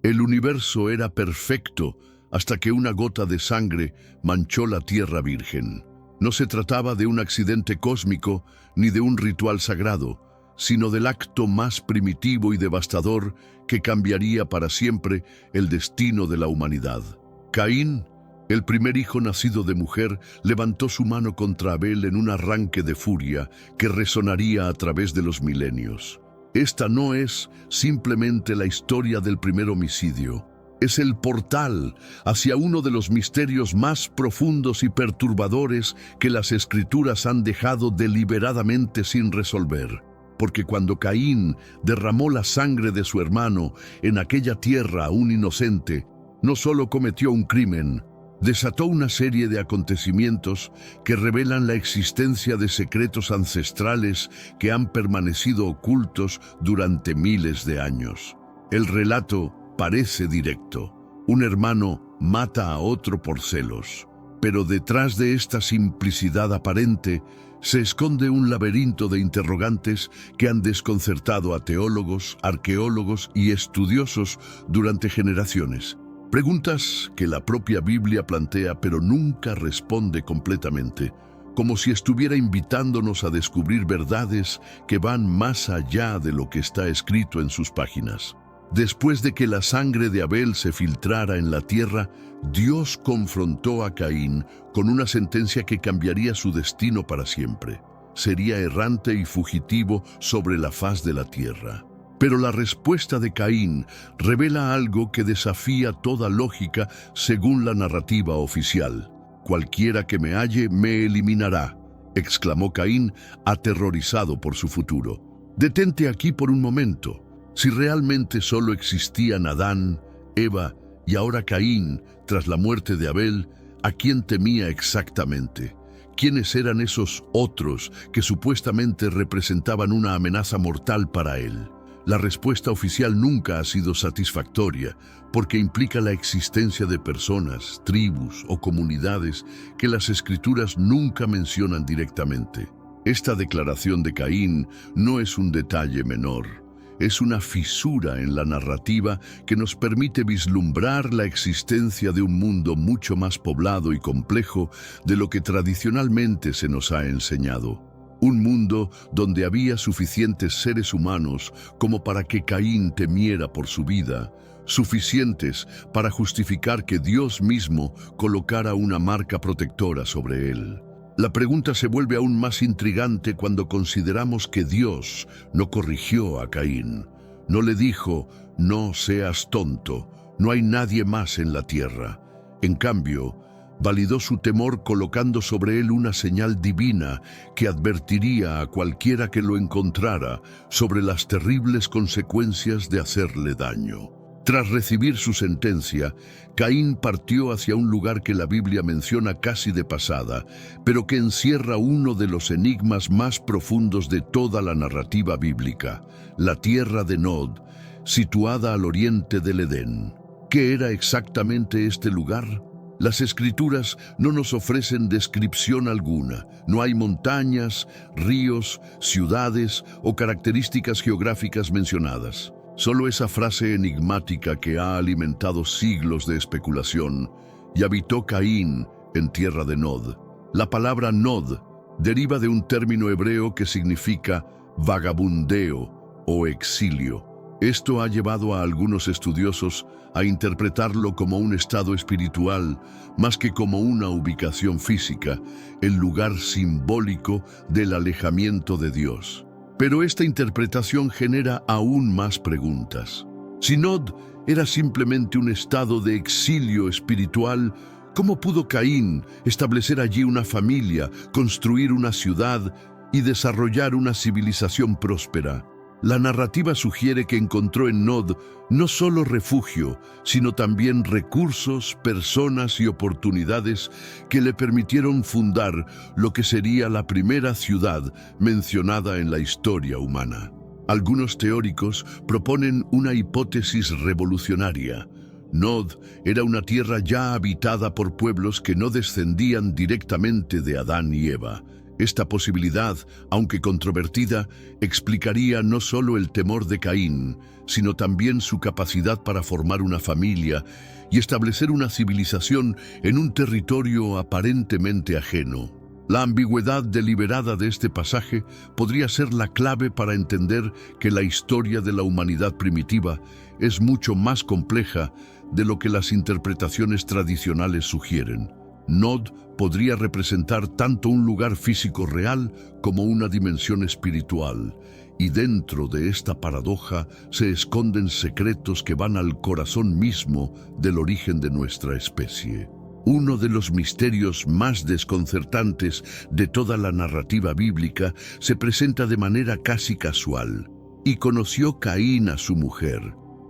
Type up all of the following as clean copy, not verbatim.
El universo era perfecto hasta que una gota de sangre manchó la tierra virgen. No se trataba de un accidente cósmico ni de un ritual sagrado, sino del acto más primitivo y devastador que cambiaría para siempre el destino de la humanidad. Caín, el primer hijo nacido de mujer, levantó su mano contra Abel en un arranque de furia que resonaría a través de los milenios. Esta no es simplemente la historia del primer homicidio. Es el portal hacia uno de los misterios más profundos y perturbadores que las Escrituras han dejado deliberadamente sin resolver. Porque cuando Caín derramó la sangre de su hermano en aquella tierra aún inocente, no solo cometió un crimen, desató una serie de acontecimientos que revelan la existencia de secretos ancestrales que han permanecido ocultos durante miles de años. El relato parece directo. Un hermano mata a otro por celos. Pero detrás de esta simplicidad aparente se esconde un laberinto de interrogantes que han desconcertado a teólogos, arqueólogos y estudiosos durante generaciones. Preguntas que la propia Biblia plantea pero nunca responde completamente, como si estuviera invitándonos a descubrir verdades que van más allá de lo que está escrito en sus páginas. Después de que la sangre de Abel se filtrara en la tierra, Dios confrontó a Caín con una sentencia que cambiaría su destino para siempre. Sería errante y fugitivo sobre la faz de la tierra. Pero la respuesta de Caín revela algo que desafía toda lógica según la narrativa oficial. «Cualquiera que me halle, me eliminará», exclamó Caín, aterrorizado por su futuro. Detente aquí por un momento. Si realmente solo existían Adán, Eva y ahora Caín, tras la muerte de Abel, ¿a quién temía exactamente? ¿Quiénes eran esos otros que supuestamente representaban una amenaza mortal para él? La respuesta oficial nunca ha sido satisfactoria, porque implica la existencia de personas, tribus o comunidades que las Escrituras nunca mencionan directamente. Esta declaración de Caín no es un detalle menor. Es una fisura en la narrativa que nos permite vislumbrar la existencia de un mundo mucho más poblado y complejo de lo que tradicionalmente se nos ha enseñado. Un mundo donde había suficientes seres humanos como para que Caín temiera por su vida, suficientes para justificar que Dios mismo colocara una marca protectora sobre él. La pregunta se vuelve aún más intrigante cuando consideramos que Dios no corrigió a Caín. No le dijo, no seas tonto, no hay nadie más en la tierra. En cambio, validó su temor colocando sobre él una señal divina que advertiría a cualquiera que lo encontrara sobre las terribles consecuencias de hacerle daño. Tras recibir su sentencia, Caín partió hacia un lugar que la Biblia menciona casi de pasada, pero que encierra uno de los enigmas más profundos de toda la narrativa bíblica, la tierra de Nod, situada al oriente del Edén. ¿Qué era exactamente este lugar? Las Escrituras no nos ofrecen descripción alguna. No hay montañas, ríos, ciudades o características geográficas mencionadas. Solo esa frase enigmática que ha alimentado siglos de especulación. Y habitó Caín en tierra de Nod. La palabra Nod deriva de un término hebreo que significa vagabundeo o exilio. Esto ha llevado a algunos estudiosos a interpretarlo como un estado espiritual, más que como una ubicación física, el lugar simbólico del alejamiento de Dios. Pero esta interpretación genera aún más preguntas. Si Nod era simplemente un estado de exilio espiritual, ¿cómo pudo Caín establecer allí una familia, construir una ciudad y desarrollar una civilización próspera? La narrativa sugiere que encontró en Nod no solo refugio, sino también recursos, personas y oportunidades que le permitieron fundar lo que sería la primera ciudad mencionada en la historia humana. Algunos teóricos proponen una hipótesis revolucionaria. Nod era una tierra ya habitada por pueblos que no descendían directamente de Adán y Eva. Esta posibilidad, aunque controvertida, explicaría no solo el temor de Caín, sino también su capacidad para formar una familia y establecer una civilización en un territorio aparentemente ajeno. La ambigüedad deliberada de este pasaje podría ser la clave para entender que la historia de la humanidad primitiva es mucho más compleja de lo que las interpretaciones tradicionales sugieren. Nod podría representar tanto un lugar físico real como una dimensión espiritual, y dentro de esta paradoja se esconden secretos que van al corazón mismo del origen de nuestra especie. Uno de los misterios más desconcertantes de toda la narrativa bíblica se presenta de manera casi casual. Y conoció Caín a su mujer,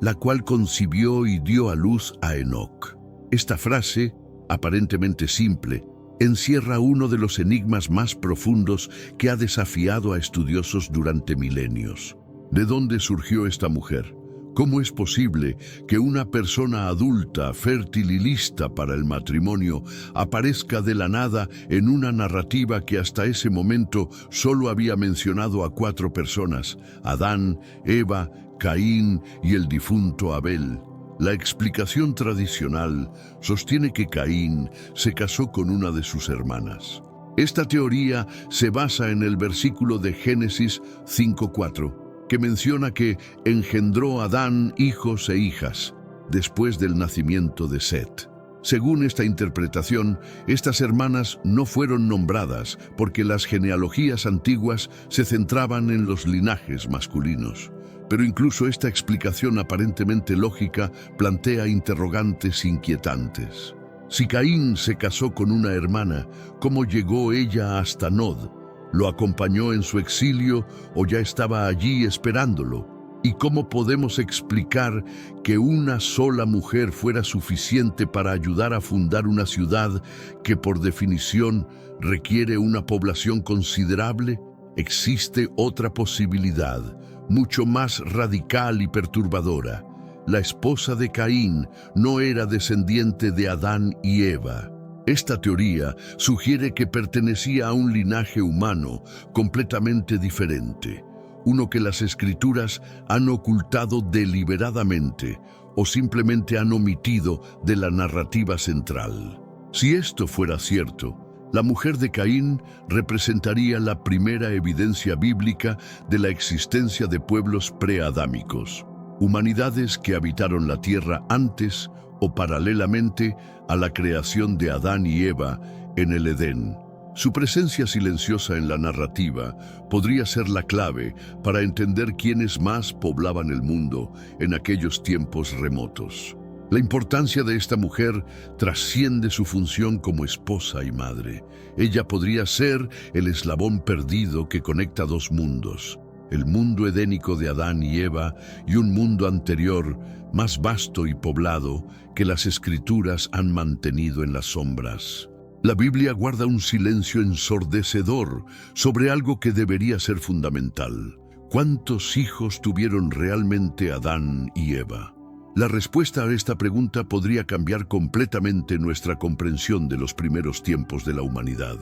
la cual concibió y dio a luz a Enoc. Esta frase, aparentemente simple, encierra uno de los enigmas más profundos que ha desafiado a estudiosos durante milenios. ¿De dónde surgió esta mujer? ¿Cómo es posible que una persona adulta, fértil y lista para el matrimonio aparezca de la nada en una narrativa que hasta ese momento solo había mencionado a 4 personas: Adán, Eva, Caín y el difunto Abel? La explicación tradicional sostiene que Caín se casó con una de sus hermanas. Esta teoría se basa en el versículo de Génesis 5:4, que menciona que engendró Adán hijos e hijas después del nacimiento de Set. Según esta interpretación, estas hermanas no fueron nombradas porque las genealogías antiguas se centraban en los linajes masculinos. Pero incluso esta explicación aparentemente lógica plantea interrogantes inquietantes. Si Caín se casó con una hermana, ¿cómo llegó ella hasta Nod? ¿Lo acompañó en su exilio o ya estaba allí esperándolo? ¿Y cómo podemos explicar que una sola mujer fuera suficiente para ayudar a fundar una ciudad que por definición requiere una población considerable? Existe otra posibilidad, mucho más radical y perturbadora. La esposa de Caín no era descendiente de Adán y Eva. Esta teoría sugiere que pertenecía a un linaje humano completamente diferente, uno que las escrituras han ocultado deliberadamente o simplemente han omitido de la narrativa central. Si esto fuera cierto, la mujer de Caín representaría la primera evidencia bíblica de la existencia de pueblos preadámicos, humanidades que habitaron la tierra antes o paralelamente a la creación de Adán y Eva en el Edén. Su presencia silenciosa en la narrativa podría ser la clave para entender quiénes más poblaban el mundo en aquellos tiempos remotos. La importancia de esta mujer trasciende su función como esposa y madre. Ella podría ser el eslabón perdido que conecta 2 mundos: el mundo edénico de Adán y Eva y un mundo anterior, más vasto y poblado, que las escrituras han mantenido en las sombras. La Biblia guarda un silencio ensordecedor sobre algo que debería ser fundamental. ¿Cuántos hijos tuvieron realmente Adán y Eva? La respuesta a esta pregunta podría cambiar completamente nuestra comprensión de los primeros tiempos de la humanidad.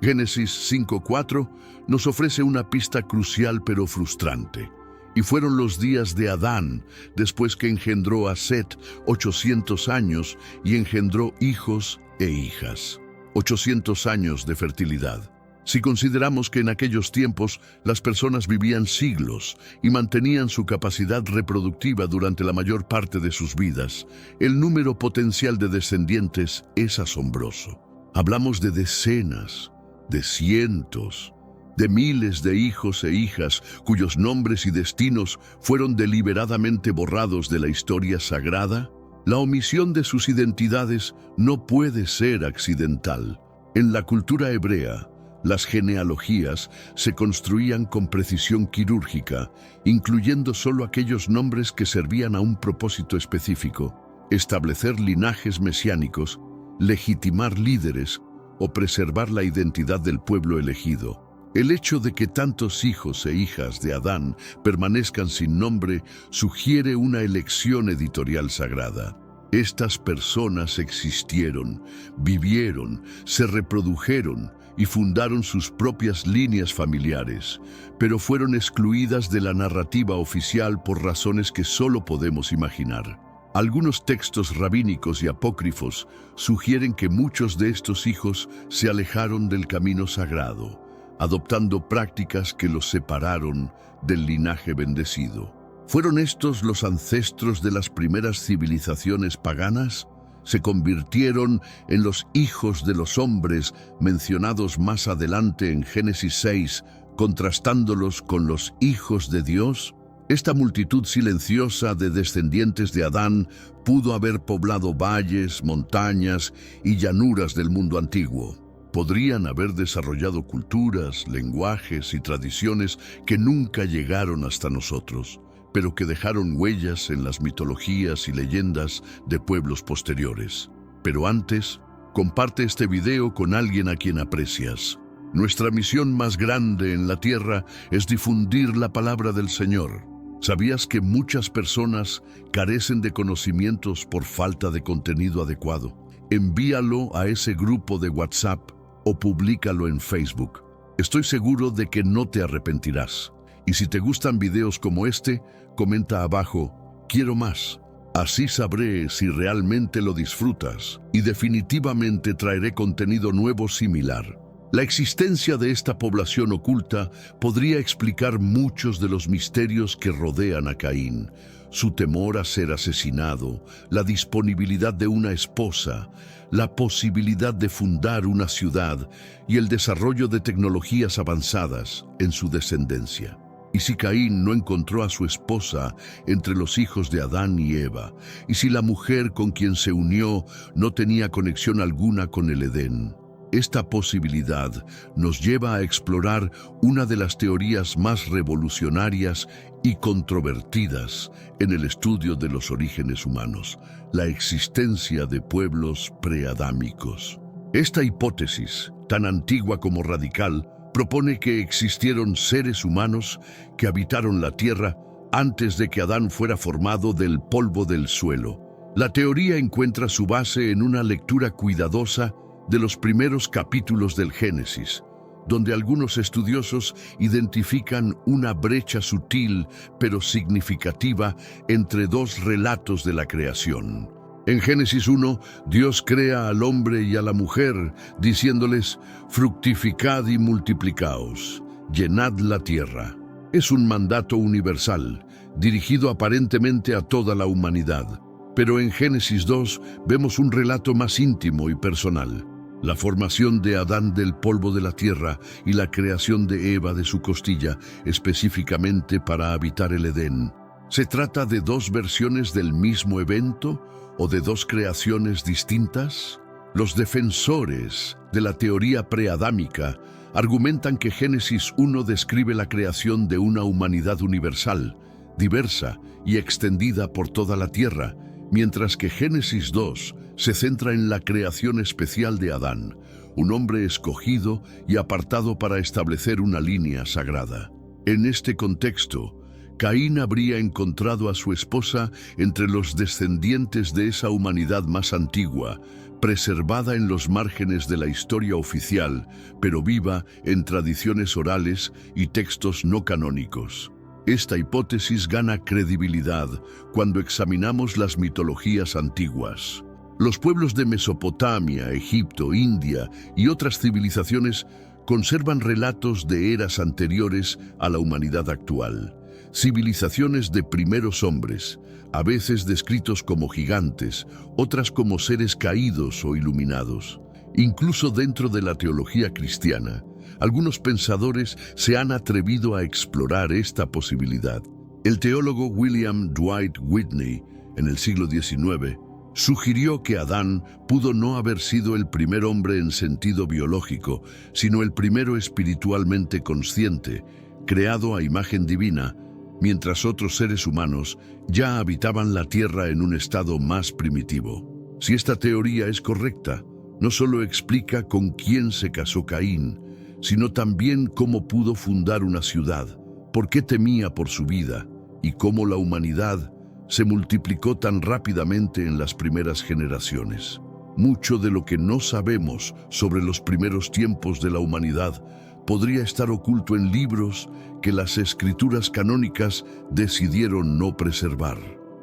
Génesis 5:4 nos ofrece una pista crucial pero frustrante. Y fueron los días de Adán, después que engendró a Set, 800 años, y engendró hijos e hijas. 800 años de fertilidad. Si consideramos que en aquellos tiempos las personas vivían siglos y mantenían su capacidad reproductiva durante la mayor parte de sus vidas, el número potencial de descendientes es asombroso. Hablamos de decenas, de cientos, de miles de hijos e hijas cuyos nombres y destinos fueron deliberadamente borrados de la historia sagrada. La omisión de sus identidades no puede ser accidental. En la cultura hebrea, las genealogías se construían con precisión quirúrgica, incluyendo solo aquellos nombres que servían a un propósito específico: establecer linajes mesiánicos, legitimar líderes o preservar la identidad del pueblo elegido. El hecho de que tantos hijos e hijas de Adán permanezcan sin nombre sugiere una elección editorial sagrada. Estas personas existieron, vivieron, se reprodujeron y fundaron sus propias líneas familiares, pero fueron excluidas de la narrativa oficial por razones que solo podemos imaginar. Algunos textos rabínicos y apócrifos sugieren que muchos de estos hijos se alejaron del camino sagrado, adoptando prácticas que los separaron del linaje bendecido. ¿Fueron estos los ancestros de las primeras civilizaciones paganas? ¿Se convirtieron en los hijos de los hombres mencionados más adelante en Génesis 6, contrastándolos con los hijos de Dios? Esta multitud silenciosa de descendientes de Adán pudo haber poblado valles, montañas y llanuras del mundo antiguo. Podrían haber desarrollado culturas, lenguajes y tradiciones que nunca llegaron hasta nosotros, pero que dejaron huellas en las mitologías y leyendas de pueblos posteriores. Pero antes, comparte este video con alguien a quien aprecias. Nuestra misión más grande en la tierra es difundir la palabra del Señor. ¿Sabías que muchas personas carecen de conocimientos por falta de contenido adecuado? Envíalo a ese grupo de WhatsApp o públicalo en Facebook. Estoy seguro de que no te arrepentirás. Y si te gustan videos como este, comenta abajo, quiero más. Así sabré si realmente lo disfrutas y definitivamente traeré contenido nuevo similar. La existencia de esta población oculta podría explicar muchos de los misterios que rodean a Caín. Su temor a ser asesinado, la disponibilidad de una esposa, la posibilidad de fundar una ciudad y el desarrollo de tecnologías avanzadas en su descendencia. ¿Y si Caín no encontró a su esposa entre los hijos de Adán y Eva? ¿Y si la mujer con quien se unió no tenía conexión alguna con el Edén? Esta posibilidad nos lleva a explorar una de las teorías más revolucionarias y controvertidas en el estudio de los orígenes humanos, la existencia de pueblos preadámicos. Esta hipótesis, tan antigua como radical, propone que existieron seres humanos que habitaron la tierra antes de que Adán fuera formado del polvo del suelo. La teoría encuentra su base en una lectura cuidadosa de los primeros capítulos del Génesis, donde algunos estudiosos identifican una brecha sutil pero significativa entre dos relatos de la creación. En Génesis 1, Dios crea al hombre y a la mujer, diciéndoles, fructificad y multiplicaos, llenad la tierra. Es un mandato universal, dirigido aparentemente a toda la humanidad. Pero en Génesis 2 vemos un relato más íntimo y personal. La formación de Adán del polvo de la tierra y la creación de Eva de su costilla, específicamente para habitar el Edén. ¿Se trata de dos versiones del mismo evento o de dos creaciones distintas? Los defensores de la teoría preadámica argumentan que Génesis 1 describe la creación de una humanidad universal, diversa y extendida por toda la tierra, mientras que Génesis 2 se centra en la creación especial de Adán, un hombre escogido y apartado para establecer una línea sagrada. En este contexto, Caín habría encontrado a su esposa entre los descendientes de esa humanidad más antigua, preservada en los márgenes de la historia oficial, pero viva en tradiciones orales y textos no canónicos. Esta hipótesis gana credibilidad cuando examinamos las mitologías antiguas. Los pueblos de Mesopotamia, Egipto, India y otras civilizaciones conservan relatos de eras anteriores a la humanidad actual. Civilizaciones de primeros hombres, a veces descritos como gigantes, otras como seres caídos o iluminados. Incluso dentro de la teología cristiana, algunos pensadores se han atrevido a explorar esta posibilidad. El teólogo William Dwight Whitney, en el siglo XIX, sugirió que Adán pudo no haber sido el primer hombre en sentido biológico, sino el primero espiritualmente consciente, creado a imagen divina, mientras otros seres humanos ya habitaban la tierra en un estado más primitivo. Si esta teoría es correcta, no solo explica con quién se casó Caín, sino también cómo pudo fundar una ciudad, por qué temía por su vida y cómo la humanidad se multiplicó tan rápidamente en las primeras generaciones. Mucho de lo que no sabemos sobre los primeros tiempos de la humanidad podría estar oculto en libros que las escrituras canónicas decidieron no preservar.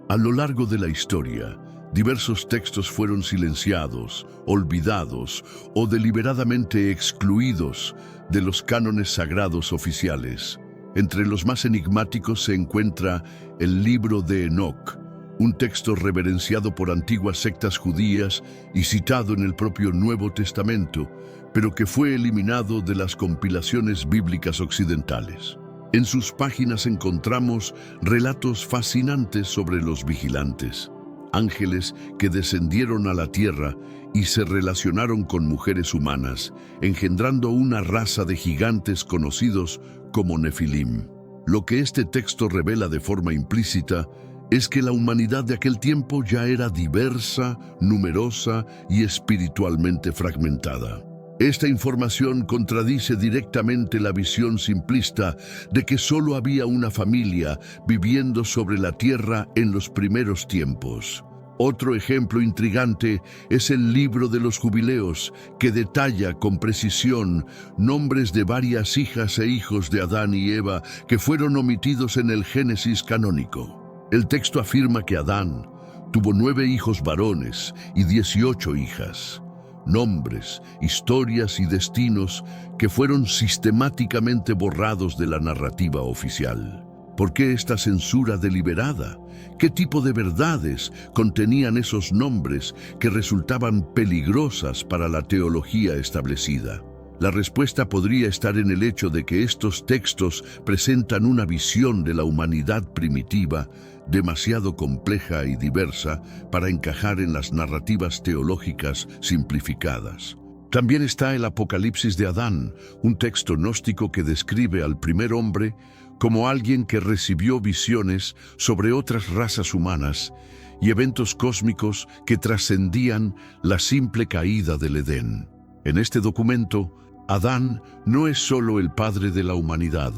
A lo largo de la historia, diversos textos fueron silenciados, olvidados o deliberadamente excluidos de los cánones sagrados oficiales. Entre los más enigmáticos se encuentra el Libro de Enoc, un texto reverenciado por antiguas sectas judías y citado en el propio Nuevo Testamento, pero que fue eliminado de las compilaciones bíblicas occidentales. En sus páginas encontramos relatos fascinantes sobre los vigilantes, ángeles que descendieron a la tierra y se relacionaron con mujeres humanas, engendrando una raza de gigantes conocidos como Nefilim. Lo que este texto revela de forma implícita es que la humanidad de aquel tiempo ya era diversa, numerosa y espiritualmente fragmentada. Esta información contradice directamente la visión simplista de que solo había una familia viviendo sobre la tierra en los primeros tiempos. Otro ejemplo intrigante es el Libro de los Jubileos, que detalla con precisión nombres de varias hijas e hijos de Adán y Eva que fueron omitidos en el Génesis canónico. El texto afirma que Adán tuvo 9 hijos varones y 18 hijas. Nombres, historias y destinos que fueron sistemáticamente borrados de la narrativa oficial. ¿Por qué esta censura deliberada? ¿Qué tipo de verdades contenían esos nombres que resultaban peligrosas para la teología establecida? La respuesta podría estar en el hecho de que estos textos presentan una visión de la humanidad primitiva demasiado compleja y diversa para encajar en las narrativas teológicas simplificadas. También está el Apocalipsis de Adán, un texto gnóstico que describe al primer hombre como alguien que recibió visiones sobre otras razas humanas y eventos cósmicos que trascendían la simple caída del Edén. En este documento, Adán no es solo el padre de la humanidad,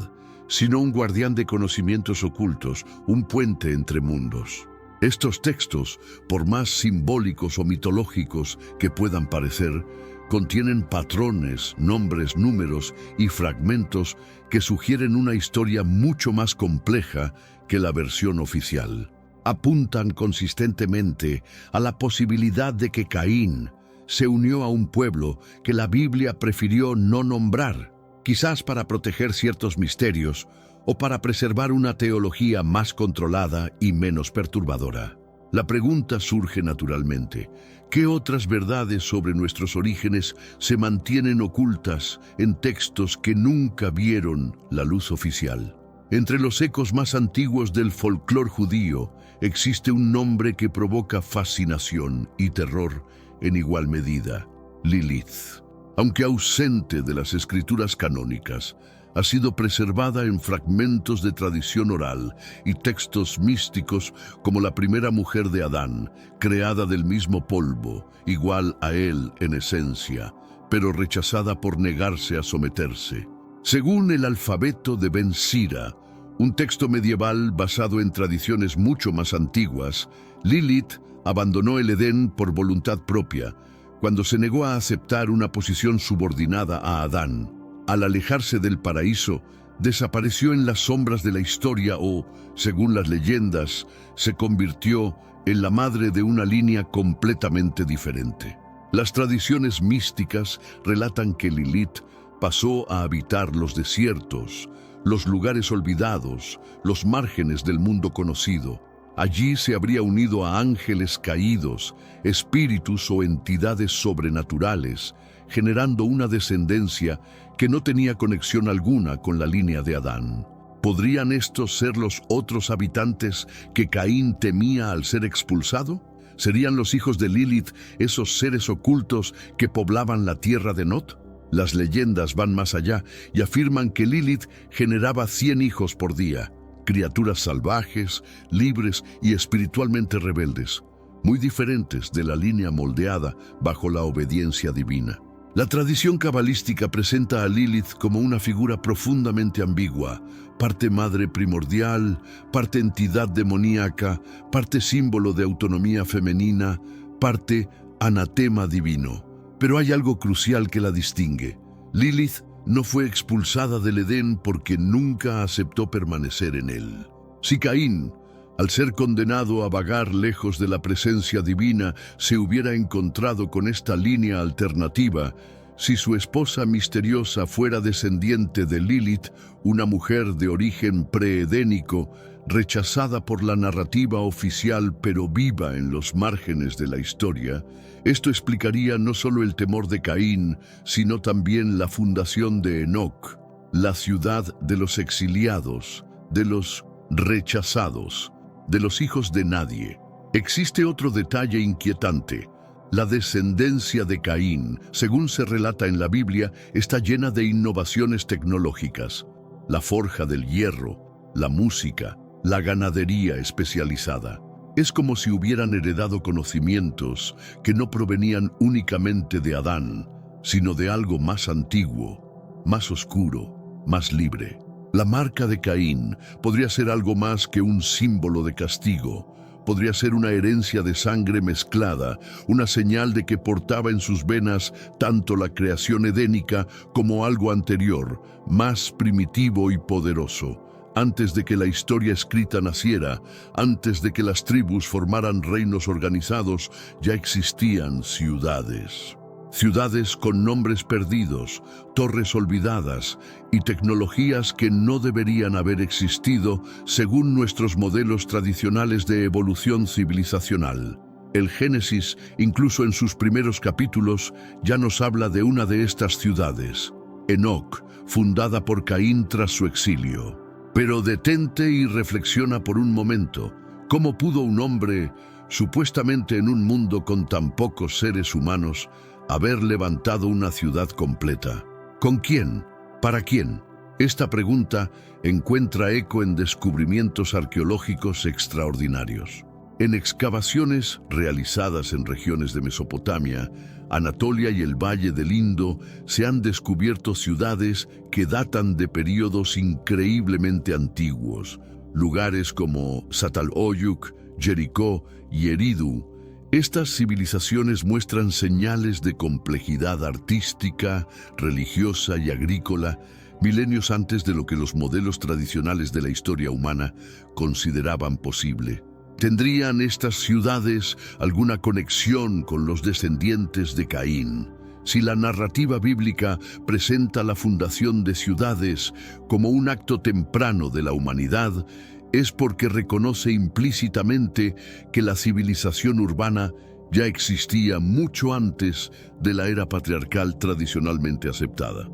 sino un guardián de conocimientos ocultos, un puente entre mundos. Estos textos, por más simbólicos o mitológicos que puedan parecer, contienen patrones, nombres, números y fragmentos que sugieren una historia mucho más compleja que la versión oficial. Apuntan consistentemente a la posibilidad de que Caín se unió a un pueblo que la Biblia prefirió no nombrar, quizás para proteger ciertos misterios o para preservar una teología más controlada y menos perturbadora. La pregunta surge naturalmente: ¿qué otras verdades sobre nuestros orígenes se mantienen ocultas en textos que nunca vieron la luz oficial? Entre los ecos más antiguos del folclore judío existe un nombre que provoca fascinación y terror en igual medida: Lilith. Aunque ausente de las escrituras canónicas, ha sido preservada en fragmentos de tradición oral y textos místicos como la primera mujer de Adán, creada del mismo polvo, igual a él en esencia, pero rechazada por negarse a someterse. Según el alfabeto de Ben Sira, un texto medieval basado en tradiciones mucho más antiguas, Lilith abandonó el Edén por voluntad propia, cuando se negó a aceptar una posición subordinada a Adán. Al alejarse del paraíso, desapareció en las sombras de la historia o, según las leyendas, se convirtió en la madre de una línea completamente diferente. Las tradiciones místicas relatan que Lilith pasó a habitar los desiertos, los lugares olvidados, los márgenes del mundo conocido. Allí se habría unido a ángeles caídos, espíritus o entidades sobrenaturales, generando una descendencia que no tenía conexión alguna con la línea de Adán. ¿Podrían estos ser los otros habitantes que Caín temía al ser expulsado? ¿Serían los hijos de Lilith esos seres ocultos que poblaban la tierra de Nod? Las leyendas van más allá y afirman que Lilith generaba 100 hijos por día, criaturas salvajes, libres y espiritualmente rebeldes, muy diferentes de la línea moldeada bajo la obediencia divina. La tradición cabalística presenta a Lilith como una figura profundamente ambigua, parte madre primordial, parte entidad demoníaca, parte símbolo de autonomía femenina, parte anatema divino. Pero hay algo crucial que la distingue. Lilith no fue expulsada del Edén porque nunca aceptó permanecer en él. Si Caín, al ser condenado a vagar lejos de la presencia divina, se hubiera encontrado con esta línea alternativa, si su esposa misteriosa fuera descendiente de Lilith, una mujer de origen preedénico, rechazada por la narrativa oficial pero viva en los márgenes de la historia, esto explicaría no solo el temor de Caín, sino también la fundación de Enoc, la ciudad de los exiliados, de los rechazados, de los hijos de nadie. Existe otro detalle inquietante. La descendencia de Caín, según se relata en la Biblia, está llena de innovaciones tecnológicas. La forja del hierro, la música, la ganadería especializada. Es como si hubieran heredado conocimientos que no provenían únicamente de Adán, sino de algo más antiguo, más oscuro, más libre. La marca de Caín podría ser algo más que un símbolo de castigo. Podría ser una herencia de sangre mezclada, una señal de que portaba en sus venas tanto la creación edénica como algo anterior, más primitivo y poderoso. Antes de que la historia escrita naciera, antes de que las tribus formaran reinos organizados, ya existían ciudades. Ciudades con nombres perdidos, torres olvidadas y tecnologías que no deberían haber existido según nuestros modelos tradicionales de evolución civilizacional. El Génesis, incluso en sus primeros capítulos, ya nos habla de una de estas ciudades, Enoc, fundada por Caín tras su exilio. Pero detente y reflexiona por un momento. ¿Cómo pudo un hombre, supuestamente en un mundo con tan pocos seres humanos, haber levantado una ciudad completa? ¿Con quién? ¿Para quién? Esta pregunta encuentra eco en descubrimientos arqueológicos extraordinarios. En excavaciones realizadas en regiones de Mesopotamia, Anatolia y el Valle del Indo, se han descubierto ciudades que datan de períodos increíblemente antiguos. Lugares como Çatalhöyük, Jericó y Eridu. Estas civilizaciones muestran señales de complejidad artística, religiosa y agrícola, milenios antes de lo que los modelos tradicionales de la historia humana consideraban posible. ¿Tendrían estas ciudades alguna conexión con los descendientes de Caín? Si la narrativa bíblica presenta la fundación de ciudades como un acto temprano de la humanidad, es porque reconoce implícitamente que la civilización urbana ya existía mucho antes de la era patriarcal tradicionalmente aceptada.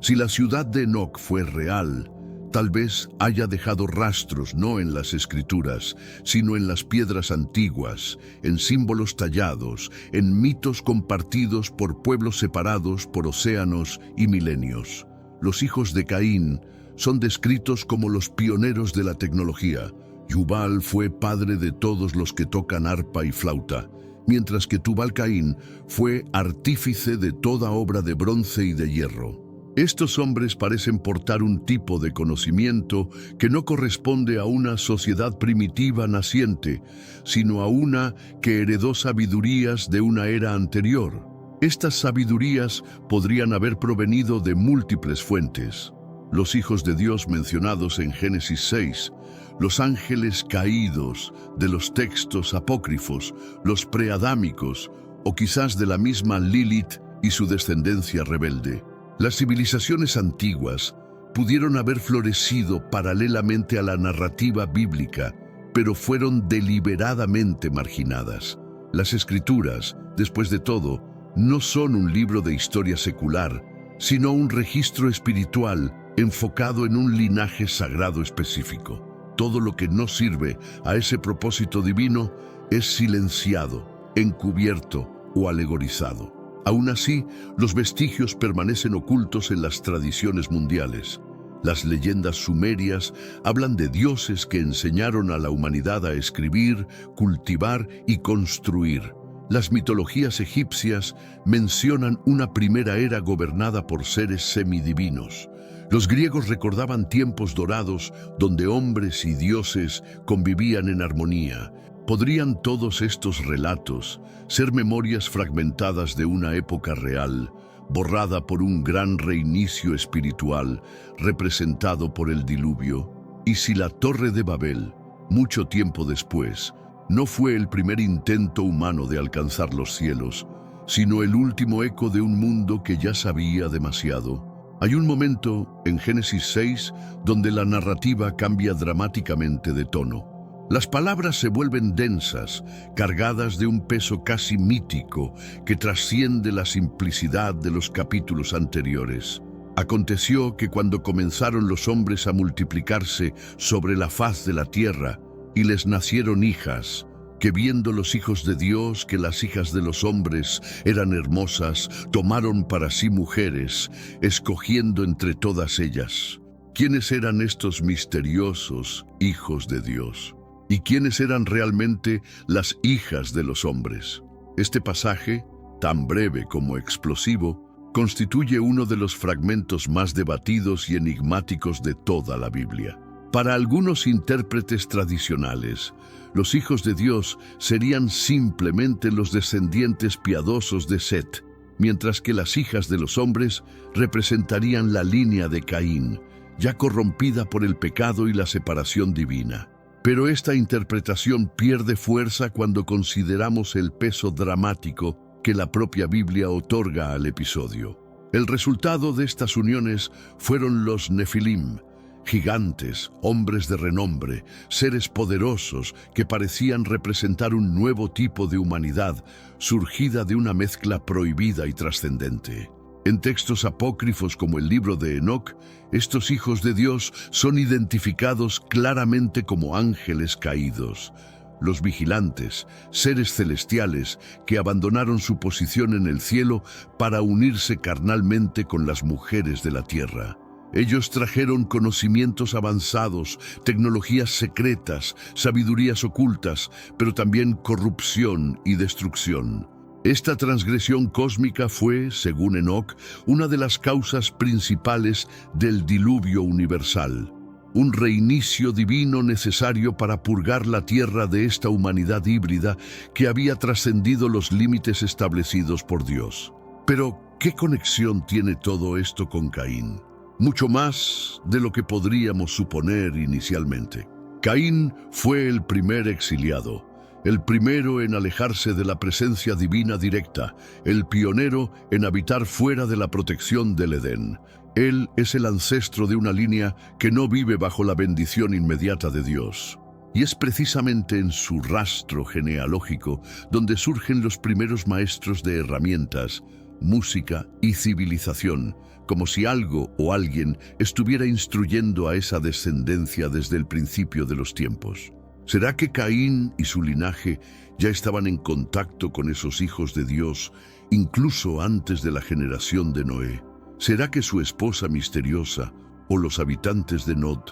Si la ciudad de Enoc fue real, tal vez haya dejado rastros no en las escrituras, sino en las piedras antiguas, en símbolos tallados, en mitos compartidos por pueblos separados por océanos y milenios. Los hijos de Caín son descritos como los pioneros de la tecnología. Yubal fue padre de todos los que tocan arpa y flauta, mientras que Tubal-Caín fue artífice de toda obra de bronce y de hierro. Estos hombres parecen portar un tipo de conocimiento que no corresponde a una sociedad primitiva naciente, sino a una que heredó sabidurías de una era anterior. Estas sabidurías podrían haber provenido de múltiples fuentes. Los hijos de Dios mencionados en Génesis 6, los ángeles caídos de los textos apócrifos, los preadámicos, o quizás de la misma Lilith y su descendencia rebelde. Las civilizaciones antiguas pudieron haber florecido paralelamente a la narrativa bíblica, pero fueron deliberadamente marginadas. Las Escrituras, después de todo, no son un libro de historia secular, sino un registro espiritual enfocado en un linaje sagrado específico. Todo lo que no sirve a ese propósito divino es silenciado, encubierto o alegorizado. Aún así, los vestigios permanecen ocultos en las tradiciones mundiales. Las leyendas sumerias hablan de dioses que enseñaron a la humanidad a escribir, cultivar y construir. Las mitologías egipcias mencionan una primera era gobernada por seres semidivinos. Los griegos recordaban tiempos dorados donde hombres y dioses convivían en armonía. ¿Podrían todos estos relatos ser memorias fragmentadas de una época real, borrada por un gran reinicio espiritual representado por el diluvio? ¿Y si la Torre de Babel, mucho tiempo después, no fue el primer intento humano de alcanzar los cielos, sino el último eco de un mundo que ya sabía demasiado? Hay un momento en Génesis 6 donde la narrativa cambia dramáticamente de tono. Las palabras se vuelven densas, cargadas de un peso casi mítico que trasciende la simplicidad de los capítulos anteriores. Aconteció que cuando comenzaron los hombres a multiplicarse sobre la faz de la tierra y les nacieron hijas, que viendo los hijos de Dios que las hijas de los hombres eran hermosas, tomaron para sí mujeres, escogiendo entre todas ellas. ¿Quiénes eran estos misteriosos hijos de Dios? ¿Y quiénes eran realmente las hijas de los hombres? Este pasaje, tan breve como explosivo, constituye uno de los fragmentos más debatidos y enigmáticos de toda la Biblia. Para algunos intérpretes tradicionales, los hijos de Dios serían simplemente los descendientes piadosos de Set, mientras que las hijas de los hombres representarían la línea de Caín, ya corrompida por el pecado y la separación divina. Pero esta interpretación pierde fuerza cuando consideramos el peso dramático que la propia Biblia otorga al episodio. El resultado de estas uniones fueron los Nefilim, gigantes, hombres de renombre, seres poderosos que parecían representar un nuevo tipo de humanidad surgida de una mezcla prohibida y trascendente. En textos apócrifos como el libro de Enoc, estos hijos de Dios son identificados claramente como ángeles caídos, los vigilantes, seres celestiales que abandonaron su posición en el cielo para unirse carnalmente con las mujeres de la tierra. Ellos trajeron conocimientos avanzados, tecnologías secretas, sabidurías ocultas, pero también corrupción y destrucción. Esta transgresión cósmica fue, según Enoc, una de las causas principales del diluvio universal, un reinicio divino necesario para purgar la tierra de esta humanidad híbrida que había trascendido los límites establecidos por Dios. Pero, ¿qué conexión tiene todo esto con Caín? Mucho más de lo que podríamos suponer inicialmente. Caín fue el primer exiliado, el primero en alejarse de la presencia divina directa, el pionero en habitar fuera de la protección del Edén. Él es el ancestro de una línea que no vive bajo la bendición inmediata de Dios. Y es precisamente en su rastro genealógico donde surgen los primeros maestros de herramientas, música y civilización, como si algo o alguien estuviera instruyendo a esa descendencia desde el principio de los tiempos. ¿Será que Caín y su linaje ya estaban en contacto con esos hijos de Dios, incluso antes de la generación de Noé? ¿Será que su esposa misteriosa o los habitantes de Nod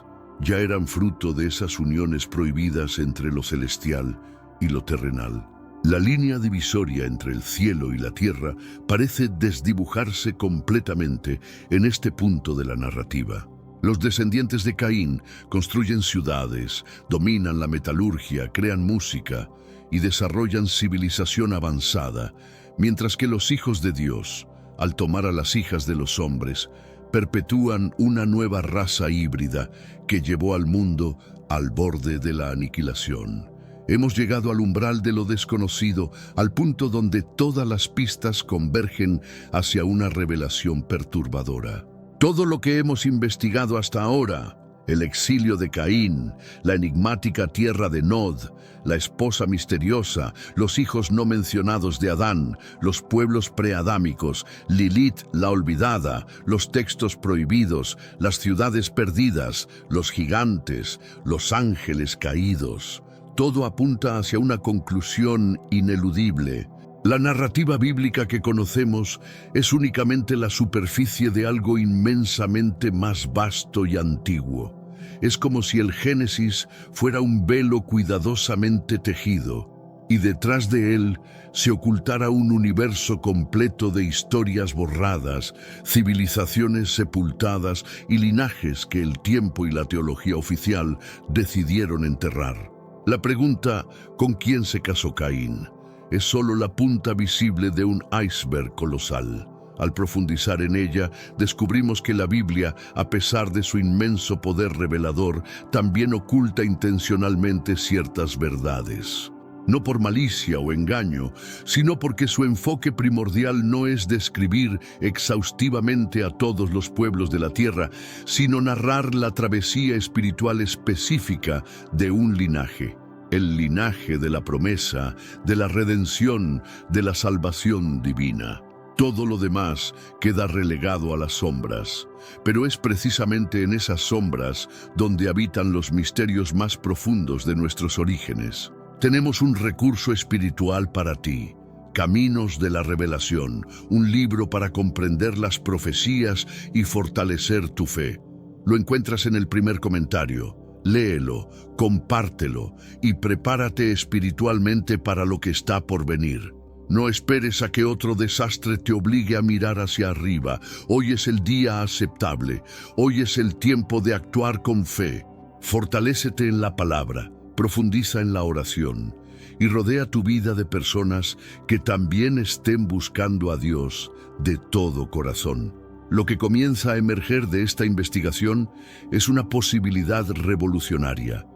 ya eran fruto de esas uniones prohibidas entre lo celestial y lo terrenal? La línea divisoria entre el cielo y la tierra parece desdibujarse completamente en este punto de la narrativa. Los descendientes de Caín construyen ciudades, dominan la metalurgia, crean música y desarrollan civilización avanzada, mientras que los hijos de Dios, al tomar a las hijas de los hombres, perpetúan una nueva raza híbrida que llevó al mundo al borde de la aniquilación. Hemos llegado al umbral de lo desconocido, al punto donde todas las pistas convergen hacia una revelación perturbadora. Todo lo que hemos investigado hasta ahora, el exilio de Caín, la enigmática tierra de Nod, la esposa misteriosa, los hijos no mencionados de Adán, los pueblos preadámicos, Lilith la olvidada, los textos prohibidos, las ciudades perdidas, los gigantes, los ángeles caídos. Todo apunta hacia una conclusión ineludible. La narrativa bíblica que conocemos es únicamente la superficie de algo inmensamente más vasto y antiguo. Es como si el Génesis fuera un velo cuidadosamente tejido, y detrás de él se ocultara un universo completo de historias borradas, civilizaciones sepultadas y linajes que el tiempo y la teología oficial decidieron enterrar. La pregunta ¿con quién se casó Caín? Es solo la punta visible de un iceberg colosal. Al profundizar en ella, descubrimos que la Biblia, a pesar de su inmenso poder revelador, también oculta intencionalmente ciertas verdades. No por malicia o engaño, sino porque su enfoque primordial no es describir exhaustivamente a todos los pueblos de la tierra, sino narrar la travesía espiritual específica de un linaje. El linaje de la promesa, de la redención, de la salvación divina. Todo lo demás queda relegado a las sombras, pero es precisamente en esas sombras donde habitan los misterios más profundos de nuestros orígenes. Tenemos un recurso espiritual para ti, Caminos de la Revelación, un libro para comprender las profecías y fortalecer tu fe. Lo encuentras en el primer comentario. Léelo, compártelo y prepárate espiritualmente para lo que está por venir. No esperes a que otro desastre te obligue a mirar hacia arriba. Hoy es el día aceptable. Hoy es el tiempo de actuar con fe. Fortalécete en la palabra, profundiza en la oración y rodea tu vida de personas que también estén buscando a Dios de todo corazón. Lo que comienza a emerger de esta investigación es una posibilidad revolucionaria.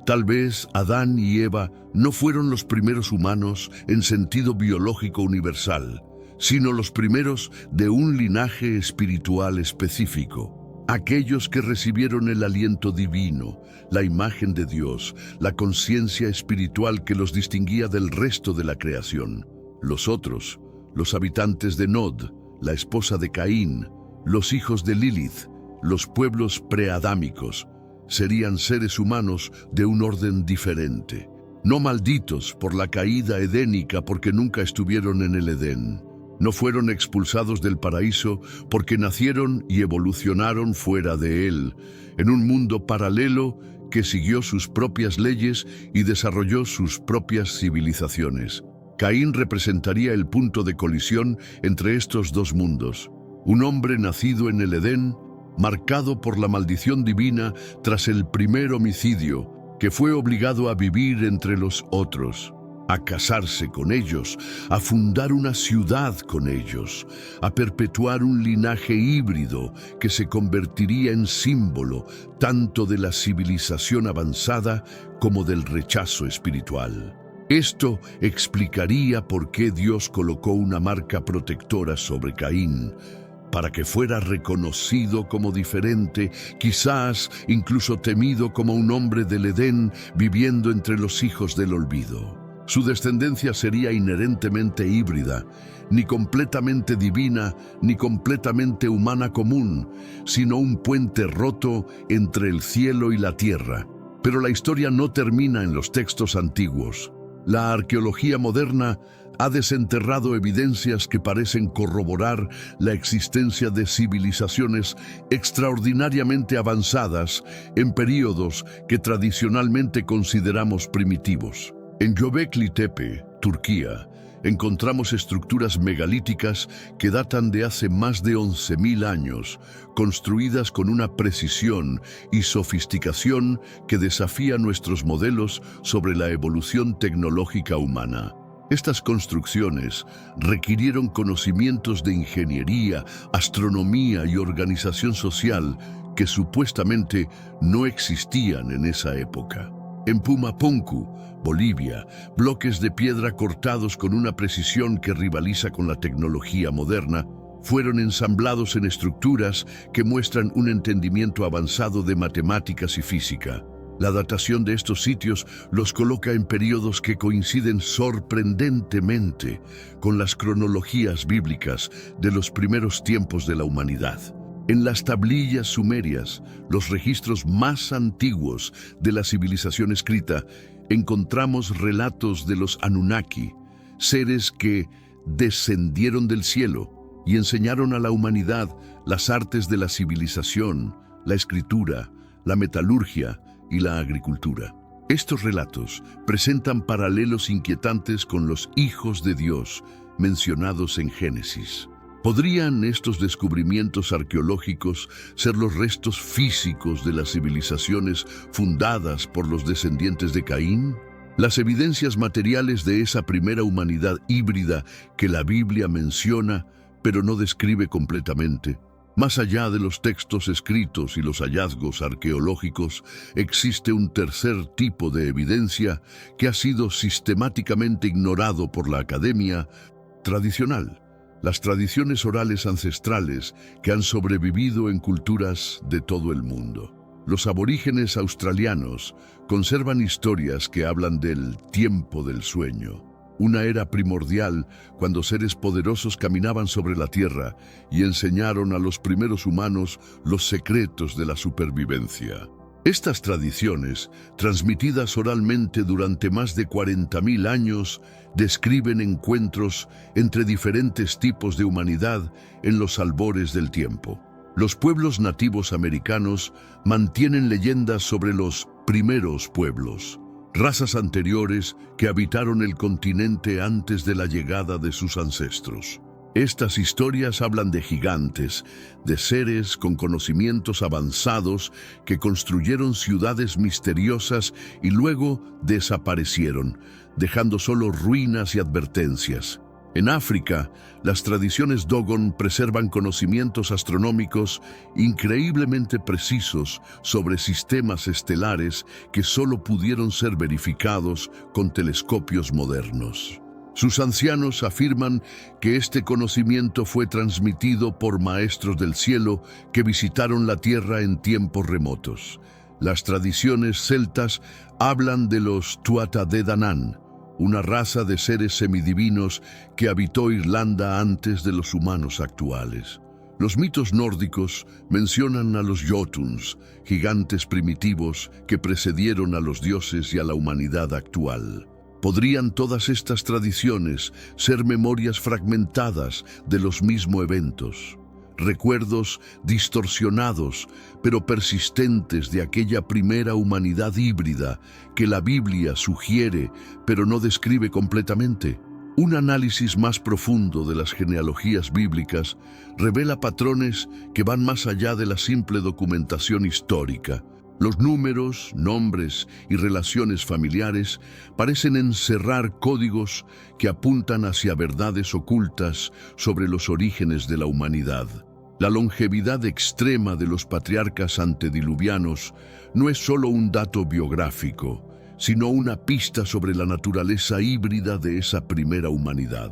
Tal vez Adán y Eva no fueron los primeros humanos en sentido biológico universal, sino los primeros de un linaje espiritual específico. Aquellos que recibieron el aliento divino, la imagen de Dios, la conciencia espiritual que los distinguía del resto de la creación. Los otros, los habitantes de Nod, la esposa de Caín, los hijos de Lilith, los pueblos preadámicos, serían seres humanos de un orden diferente, no malditos por la caída edénica porque nunca estuvieron en el Edén. No fueron expulsados del paraíso porque nacieron y evolucionaron fuera de él, en un mundo paralelo que siguió sus propias leyes y desarrolló sus propias civilizaciones. Caín representaría el punto de colisión entre estos dos mundos. Un hombre nacido en el Edén, marcado por la maldición divina tras el primer homicidio, que fue obligado a vivir entre los otros, a casarse con ellos, a fundar una ciudad con ellos, a perpetuar un linaje híbrido que se convertiría en símbolo tanto de la civilización avanzada como del rechazo espiritual. Esto explicaría por qué Dios colocó una marca protectora sobre Caín, para que fuera reconocido como diferente, quizás incluso temido como un hombre del Edén viviendo entre los hijos del olvido. Su descendencia sería inherentemente híbrida, ni completamente divina, ni completamente humana común, sino un puente roto entre el cielo y la tierra. Pero la historia no termina en los textos antiguos. La arqueología moderna ha desenterrado evidencias que parecen corroborar la existencia de civilizaciones extraordinariamente avanzadas en períodos que tradicionalmente consideramos primitivos. En Göbekli Tepe, Turquía, encontramos estructuras megalíticas que datan de hace más de 11.000 años, construidas con una precisión y sofisticación que desafía nuestros modelos sobre la evolución tecnológica humana. Estas construcciones requirieron conocimientos de ingeniería, astronomía y organización social que supuestamente no existían en esa época. En Pumapunku, Bolivia, bloques de piedra cortados con una precisión que rivaliza con la tecnología moderna, fueron ensamblados en estructuras que muestran un entendimiento avanzado de matemáticas y física. La datación de estos sitios los coloca en periodos que coinciden sorprendentemente con las cronologías bíblicas de los primeros tiempos de la humanidad. En las tablillas sumerias, los registros más antiguos de la civilización escrita, encontramos relatos de los Anunnaki, seres que descendieron del cielo y enseñaron a la humanidad las artes de la civilización, la escritura, la metalurgia y la agricultura. Estos relatos presentan paralelos inquietantes con los hijos de Dios mencionados en Génesis. ¿Podrían estos descubrimientos arqueológicos ser los restos físicos de las civilizaciones fundadas por los descendientes de Caín? Las evidencias materiales de esa primera humanidad híbrida que la Biblia menciona, pero no describe completamente. Más allá de los textos escritos y los hallazgos arqueológicos, existe un tercer tipo de evidencia que ha sido sistemáticamente ignorado por la academia tradicional. Las tradiciones orales ancestrales que han sobrevivido en culturas de todo el mundo. Los aborígenes australianos conservan historias que hablan del tiempo del sueño, una era primordial cuando seres poderosos caminaban sobre la tierra y enseñaron a los primeros humanos los secretos de la supervivencia. Estas tradiciones, transmitidas oralmente durante más de 40.000 años, describen encuentros entre diferentes tipos de humanidad en los albores del tiempo. Los pueblos nativos americanos mantienen leyendas sobre los primeros pueblos, razas anteriores que habitaron el continente antes de la llegada de sus ancestros. Estas historias hablan de gigantes, de seres con conocimientos avanzados que construyeron ciudades misteriosas y luego desaparecieron, dejando solo ruinas y advertencias. En África, las tradiciones Dogon preservan conocimientos astronómicos increíblemente precisos sobre sistemas estelares que solo pudieron ser verificados con telescopios modernos. Sus ancianos afirman que este conocimiento fue transmitido por maestros del cielo que visitaron la Tierra en tiempos remotos. Las tradiciones celtas hablan de los Tuatha Dé Danann, una raza de seres semidivinos que habitó Irlanda antes de los humanos actuales. Los mitos nórdicos mencionan a los Jotuns, gigantes primitivos que precedieron a los dioses y a la humanidad actual. ¿Podrían todas estas tradiciones ser memorias fragmentadas de los mismos eventos? Recuerdos distorsionados, pero persistentes de aquella primera humanidad híbrida que la Biblia sugiere, pero no describe completamente. Un análisis más profundo de las genealogías bíblicas revela patrones que van más allá de la simple documentación histórica. Los números, nombres y relaciones familiares parecen encerrar códigos que apuntan hacia verdades ocultas sobre los orígenes de la humanidad. La longevidad extrema de los patriarcas antediluvianos no es solo un dato biográfico, sino una pista sobre la naturaleza híbrida de esa primera humanidad.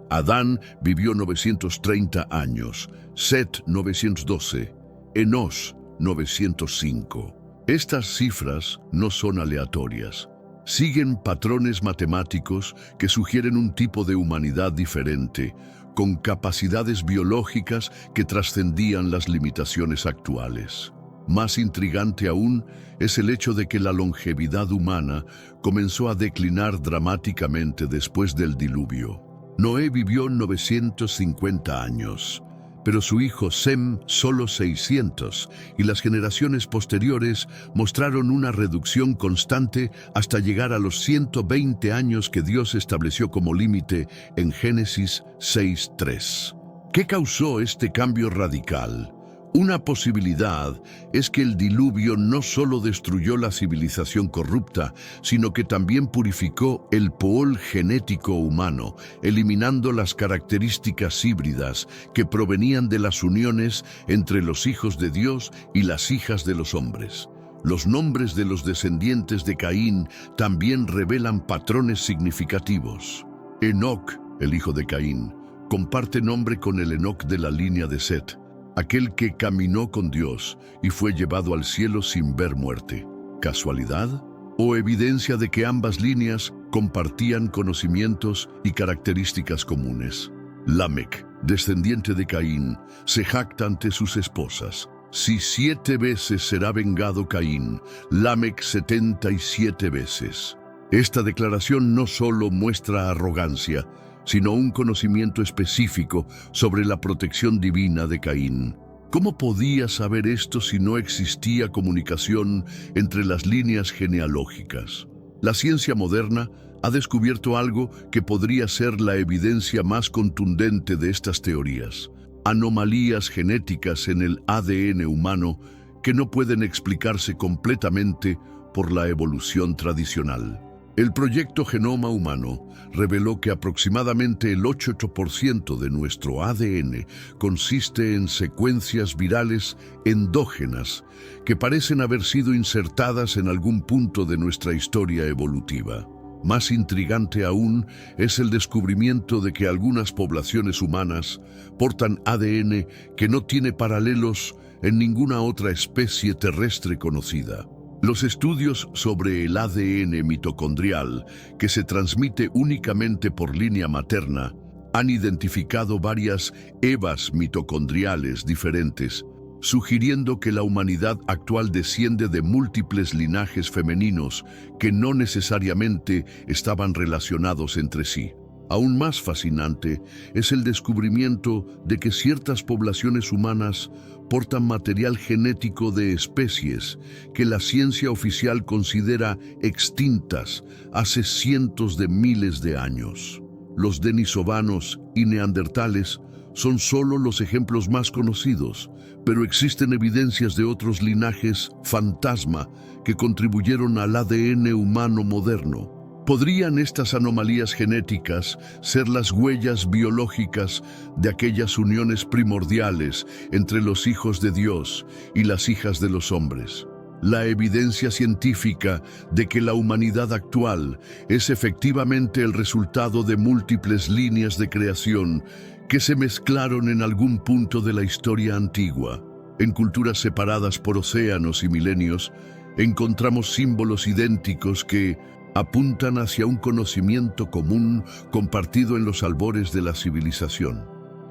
Adán vivió 930 años, Set 912, Enos 905. Estas cifras no son aleatorias. Siguen patrones matemáticos que sugieren un tipo de humanidad diferente, con capacidades biológicas que trascendían las limitaciones actuales. Más intrigante aún es el hecho de que la longevidad humana comenzó a declinar dramáticamente después del diluvio. Noé vivió 950 años, pero su hijo Sem solo 600, y las generaciones posteriores mostraron una reducción constante hasta llegar a los 120 años que Dios estableció como límite en Génesis 6:3. ¿Qué causó este cambio radical? Una posibilidad es que el diluvio no solo destruyó la civilización corrupta, sino que también purificó el pool genético humano, eliminando las características híbridas que provenían de las uniones entre los hijos de Dios y las hijas de los hombres. Los nombres de los descendientes de Caín también revelan patrones significativos. Enoc, el hijo de Caín, comparte nombre con el Enoc de la línea de Set, aquel que caminó con Dios y fue llevado al cielo sin ver muerte. ¿Casualidad? ¿O evidencia de que ambas líneas compartían conocimientos y características comunes? Lamec, descendiente de Caín, se jacta ante sus esposas. Si 7 veces será vengado Caín, Lamec 77 veces. Esta declaración no solo muestra arrogancia, sino un conocimiento específico sobre la protección divina de Caín. ¿Cómo podía saber esto si no existía comunicación entre las líneas genealógicas? La ciencia moderna ha descubierto algo que podría ser la evidencia más contundente de estas teorías. anomalías genéticas en el ADN humano que no pueden explicarse completamente por la evolución tradicional. El proyecto Genoma Humano reveló que aproximadamente el 8% de nuestro ADN consiste en secuencias virales endógenas que parecen haber sido insertadas en algún punto de nuestra historia evolutiva. Más intrigante aún es el descubrimiento de que algunas poblaciones humanas portan ADN que no tiene paralelos en ninguna otra especie terrestre conocida. Los estudios sobre el ADN mitocondrial, que se transmite únicamente por línea materna, han identificado varias EVAs mitocondriales diferentes, sugiriendo que la humanidad actual desciende de múltiples linajes femeninos que no necesariamente estaban relacionados entre sí. Aún más fascinante es el descubrimiento de que ciertas poblaciones humanas portan material genético de especies que la ciencia oficial considera extintas hace cientos de miles de años. Los denisovanos y neandertales son solo los ejemplos más conocidos, pero existen evidencias de otros linajes fantasma que contribuyeron al ADN humano moderno. ¿Podrían estas anomalías genéticas ser las huellas biológicas de aquellas uniones primordiales entre los hijos de Dios y las hijas de los hombres? La evidencia científica de que la humanidad actual es efectivamente el resultado de múltiples líneas de creación que se mezclaron en algún punto de la historia antigua. En culturas separadas por océanos y milenios, encontramos símbolos idénticos que apuntan hacia un conocimiento común compartido en los albores de la civilización.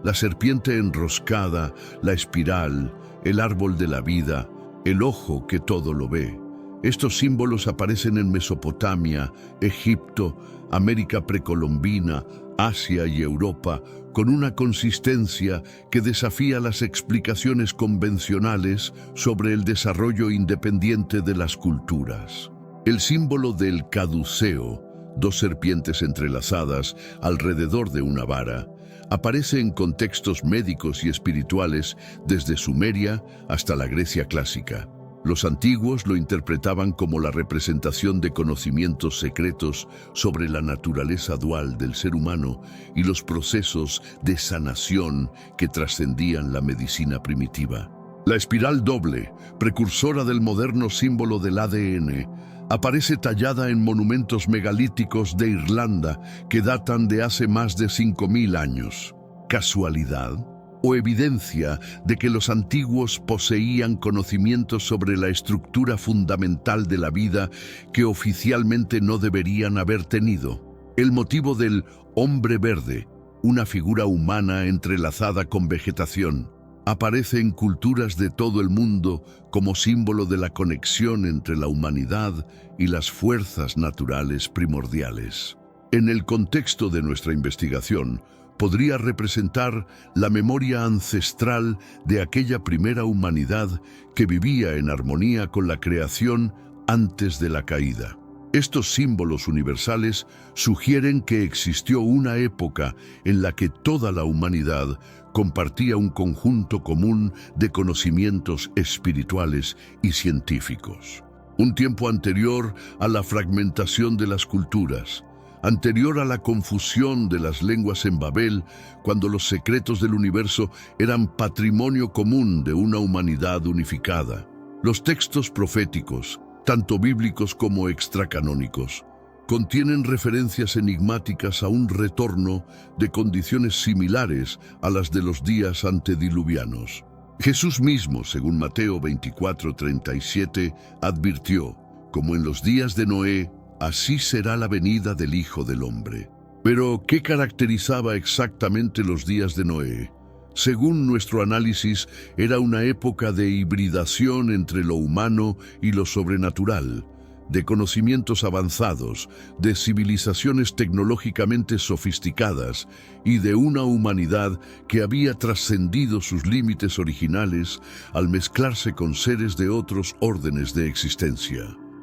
La serpiente enroscada, la espiral, el árbol de la vida, el ojo que todo lo ve. Estos símbolos aparecen en Mesopotamia, Egipto, América precolombina, Asia y Europa, con una consistencia que desafía las explicaciones convencionales sobre el desarrollo independiente de las culturas. El símbolo del caduceo, dos serpientes entrelazadas alrededor de una vara, aparece en contextos médicos y espirituales desde Sumeria hasta la Grecia clásica. Los antiguos lo interpretaban como la representación de conocimientos secretos sobre la naturaleza dual del ser humano y los procesos de sanación que trascendían la medicina primitiva. La espiral doble, precursora del moderno símbolo del ADN, aparece tallada en monumentos megalíticos de Irlanda que datan de hace más de 5.000 años. ¿Casualidad? ¿O evidencia de que los antiguos poseían conocimientos sobre la estructura fundamental de la vida que oficialmente no deberían haber tenido? El motivo del hombre verde, una figura humana entrelazada con vegetación, aparece en culturas de todo el mundo como símbolo de la conexión entre la humanidad y las fuerzas naturales primordiales. En el contexto de nuestra investigación, podría representar la memoria ancestral de aquella primera humanidad que vivía en armonía con la creación antes de la caída. Estos símbolos universales sugieren que existió una época en la que toda la humanidad compartía un conjunto común de conocimientos espirituales y científicos. Un tiempo anterior a la fragmentación de las culturas, anterior a la confusión de las lenguas en Babel, cuando los secretos del universo eran patrimonio común de una humanidad unificada. Los textos proféticos, tanto bíblicos como extracanónicos, contienen referencias enigmáticas a un retorno de condiciones similares a las de los días antediluvianos. Jesús mismo, según Mateo 24:37, advirtió: como en los días de Noé, así será la venida del Hijo del Hombre. Pero, ¿qué caracterizaba exactamente los días de Noé? Según nuestro análisis, era una época de hibridación entre lo humano y lo sobrenatural, de conocimientos avanzados, de civilizaciones tecnológicamente sofisticadas y de una humanidad que había trascendido sus límites originales al mezclarse con seres de otros órdenes de existencia.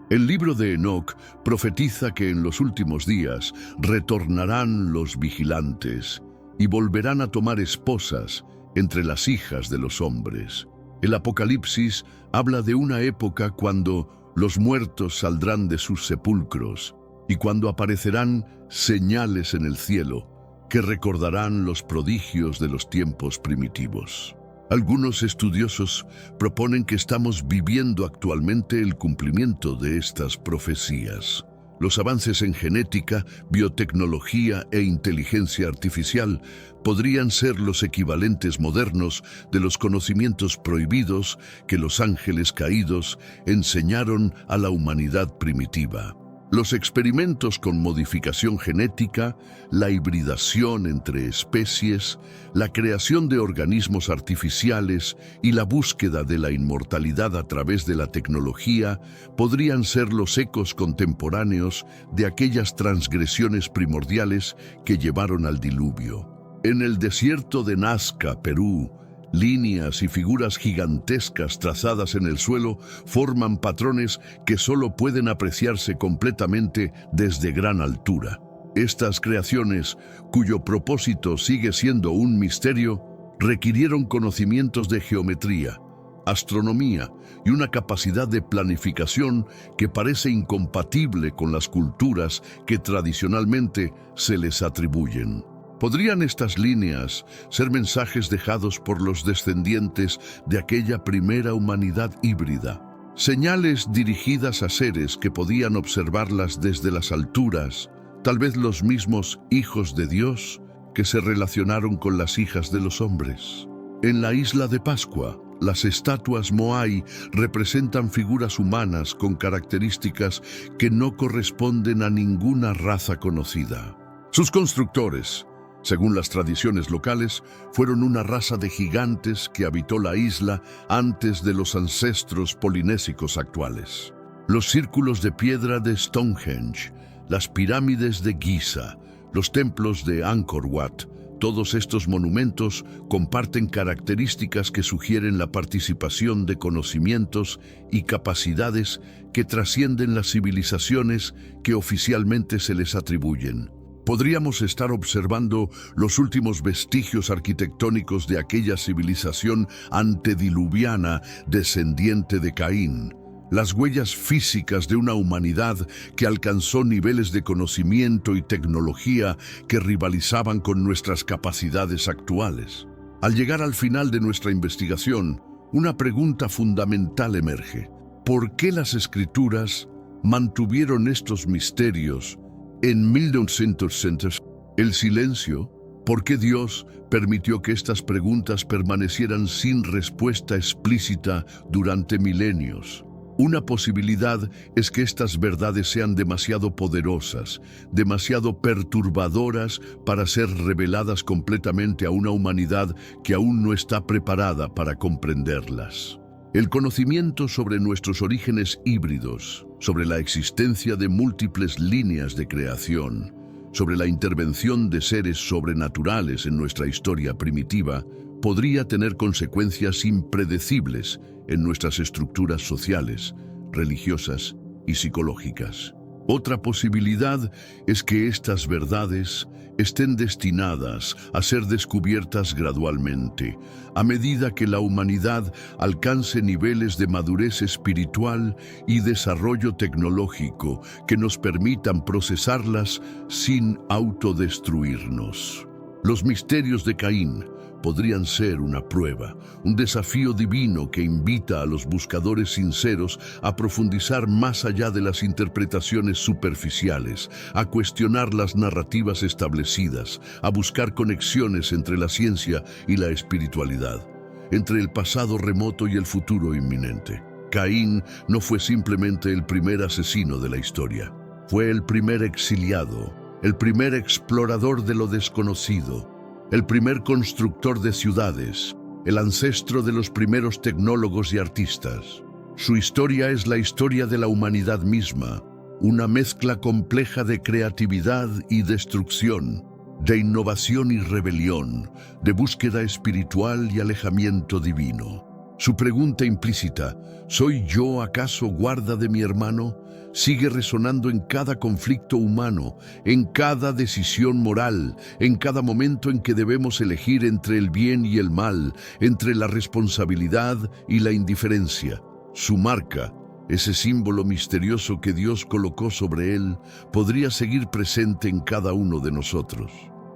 El libro de Enoc profetiza que en los últimos días retornarán los vigilantes y volverán a tomar esposas entre las hijas de los hombres. El Apocalipsis habla de una época cuando los muertos saldrán de sus sepulcros y cuando aparecerán señales en el cielo que recordarán los prodigios de los tiempos primitivos. Algunos estudiosos proponen que estamos viviendo actualmente el cumplimiento de estas profecías. Los avances en genética, biotecnología e inteligencia artificial podrían ser los equivalentes modernos de los conocimientos prohibidos que los ángeles caídos enseñaron a la humanidad primitiva. Los experimentos con modificación genética, la hibridación entre especies, la creación de organismos artificiales y la búsqueda de la inmortalidad a través de la tecnología podrían ser los ecos contemporáneos de aquellas transgresiones primordiales que llevaron al diluvio. En el desierto de Nazca, Perú, líneas y figuras gigantescas trazadas en el suelo forman patrones que solo pueden apreciarse completamente desde gran altura. Estas creaciones, cuyo propósito sigue siendo un misterio, requirieron conocimientos de geometría, astronomía y una capacidad de planificación que parece incompatible con las culturas que tradicionalmente se les atribuyen. ¿Podrían estas líneas ser mensajes dejados por los descendientes de aquella primera humanidad híbrida? Señales dirigidas a seres que podían observarlas desde las alturas, tal vez los mismos hijos de Dios que se relacionaron con las hijas de los hombres. En la isla de Pascua, las estatuas Moai representan figuras humanas con características que no corresponden a ninguna raza conocida. Sus constructores, según las tradiciones locales, fueron una raza de gigantes que habitó la isla antes de los ancestros polinésicos actuales. Los círculos de piedra de Stonehenge, las pirámides de Giza, los templos de Angkor Wat, todos estos monumentos comparten características que sugieren la participación de conocimientos y capacidades que trascienden las civilizaciones que oficialmente se les atribuyen. Podríamos estar observando los últimos vestigios arquitectónicos de aquella civilización antediluviana descendiente de Caín, las huellas físicas de una humanidad que alcanzó niveles de conocimiento y tecnología que rivalizaban con nuestras capacidades actuales. Al llegar al final de nuestra investigación, una pregunta fundamental emerge. ¿Por qué las Escrituras mantuvieron estos misterios en 1900? El silencio. ¿Por qué Dios permitió que estas preguntas permanecieran sin respuesta explícita durante milenios? Una posibilidad es que estas verdades sean demasiado poderosas, demasiado perturbadoras para ser reveladas completamente a una humanidad que aún no está preparada para comprenderlas. El conocimiento sobre nuestros orígenes híbridos, sobre la existencia de múltiples líneas de creación, sobre la intervención de seres sobrenaturales en nuestra historia primitiva, podría tener consecuencias impredecibles en nuestras estructuras sociales, religiosas y psicológicas. Otra posibilidad es que estas verdades estén destinadas a ser descubiertas gradualmente, a medida que la humanidad alcance niveles de madurez espiritual y desarrollo tecnológico que nos permitan procesarlas sin autodestruirnos. Los misterios de Caín podrían ser una prueba, un desafío divino que invita a los buscadores sinceros a profundizar más allá de las interpretaciones superficiales, a cuestionar las narrativas establecidas, a buscar conexiones entre la ciencia y la espiritualidad, entre el pasado remoto y el futuro inminente. Caín no fue simplemente el primer asesino de la historia, fue el primer exiliado, el primer explorador de lo desconocido, el primer constructor de ciudades, el ancestro de los primeros tecnólogos y artistas. Su historia es la historia de la humanidad misma, una mezcla compleja de creatividad y destrucción, de innovación y rebelión, de búsqueda espiritual y alejamiento divino. Su pregunta implícita, ¿soy yo acaso guarda de mi hermano?, sigue resonando en cada conflicto humano, en cada decisión moral, en cada momento en que debemos elegir entre el bien y el mal, entre la responsabilidad y la indiferencia. Su marca, ese símbolo misterioso que Dios colocó sobre él, podría seguir presente en cada uno de nosotros.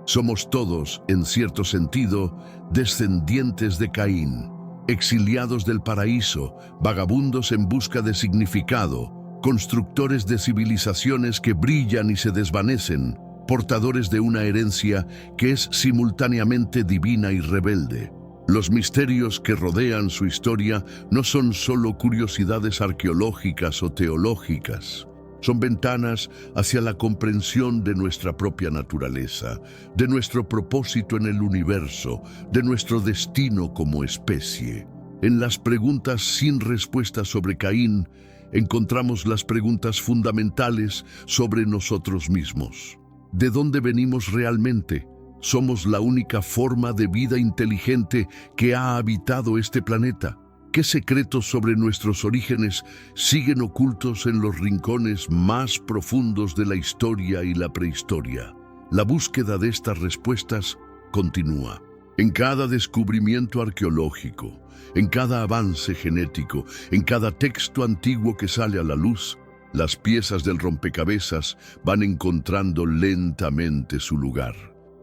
Somos todos, en cierto sentido, descendientes de Caín, exiliados del paraíso, vagabundos en busca de significado, constructores de civilizaciones que brillan y se desvanecen, portadores de una herencia que es simultáneamente divina y rebelde. Los misterios que rodean su historia no son solo curiosidades arqueológicas o teológicas. Son ventanas hacia la comprensión de nuestra propia naturaleza, de nuestro propósito en el universo, de nuestro destino como especie. En las preguntas sin respuesta sobre Caín, encontramos las preguntas fundamentales sobre nosotros mismos. ¿De dónde venimos realmente? ¿Somos la única forma de vida inteligente que ha habitado este planeta? ¿Qué secretos sobre nuestros orígenes siguen ocultos en los rincones más profundos de la historia y la prehistoria? La búsqueda de estas respuestas continúa. En cada descubrimiento arqueológico, en cada avance genético, en cada texto antiguo que sale a la luz, las piezas del rompecabezas van encontrando lentamente su lugar.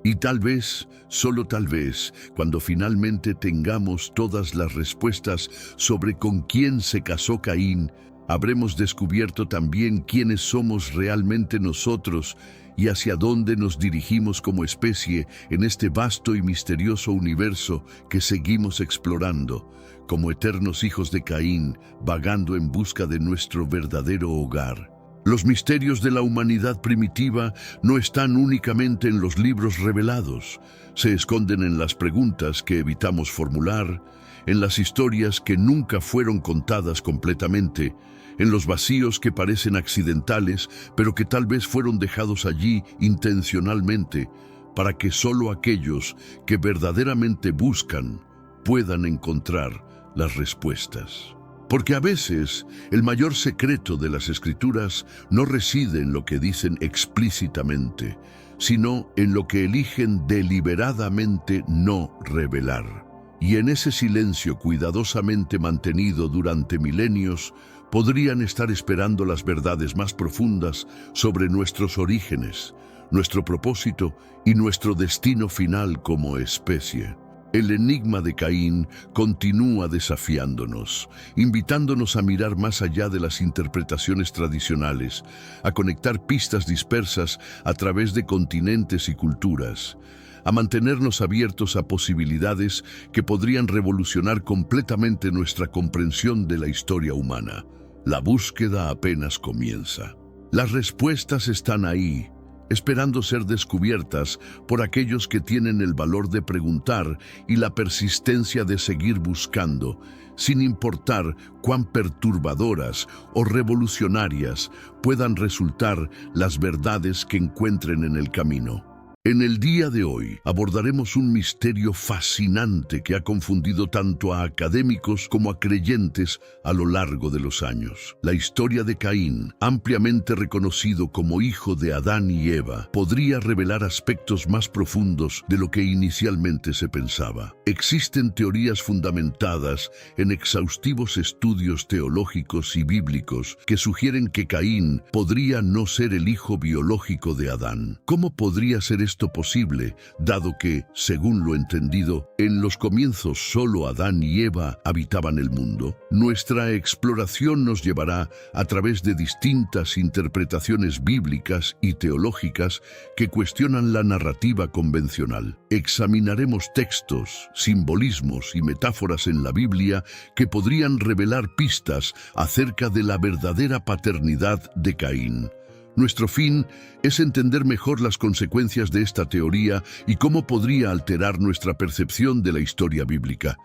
Y tal vez, solo tal vez, cuando finalmente tengamos todas las respuestas sobre con quién se casó Caín, habremos descubierto también quiénes somos realmente nosotros y hacia dónde nos dirigimos como especie en este vasto y misterioso universo que seguimos explorando, como eternos hijos de Caín, vagando en busca de nuestro verdadero hogar. Los misterios de la humanidad primitiva no están únicamente en los libros revelados, se esconden en las preguntas que evitamos formular, en las historias que nunca fueron contadas completamente, en los vacíos que parecen accidentales, pero que tal vez fueron dejados allí intencionalmente, para que solo aquellos que verdaderamente buscan puedan encontrar las respuestas. Porque a veces el mayor secreto de las Escrituras no reside en lo que dicen explícitamente, sino en lo que eligen deliberadamente no revelar. Y en ese silencio cuidadosamente mantenido durante milenios, podrían estar esperando las verdades más profundas sobre nuestros orígenes, nuestro propósito y nuestro destino final como especie. El enigma de Caín continúa desafiándonos, invitándonos a mirar más allá de las interpretaciones tradicionales, a conectar pistas dispersas a través de continentes y culturas, a mantenernos abiertos a posibilidades que podrían revolucionar completamente nuestra comprensión de la historia humana. La búsqueda apenas comienza. Las respuestas están ahí, esperando ser descubiertas por aquellos que tienen el valor de preguntar y la persistencia de seguir buscando, sin importar cuán perturbadoras o revolucionarias puedan resultar las verdades que encuentren en el camino. En el día de hoy abordaremos un misterio fascinante que ha confundido tanto a académicos como a creyentes a lo largo de los años. La historia de Caín, ampliamente reconocido como hijo de Adán y Eva, podría revelar aspectos más profundos de lo que inicialmente se pensaba. Existen teorías fundamentadas en exhaustivos estudios teológicos y bíblicos que sugieren que Caín podría no ser el hijo biológico de Adán. ¿Cómo podría ser esto posible, dado que, según lo entendido, en los comienzos solo Adán y Eva habitaban el mundo? Nuestra exploración nos llevará a través de distintas interpretaciones bíblicas y teológicas que cuestionan la narrativa convencional. Examinaremos textos, simbolismos y metáforas en la Biblia que podrían revelar pistas acerca de la verdadera paternidad de Caín. Nuestro fin es entender mejor las consecuencias de esta teoría y cómo podría alterar nuestra percepción de la historia bíblica.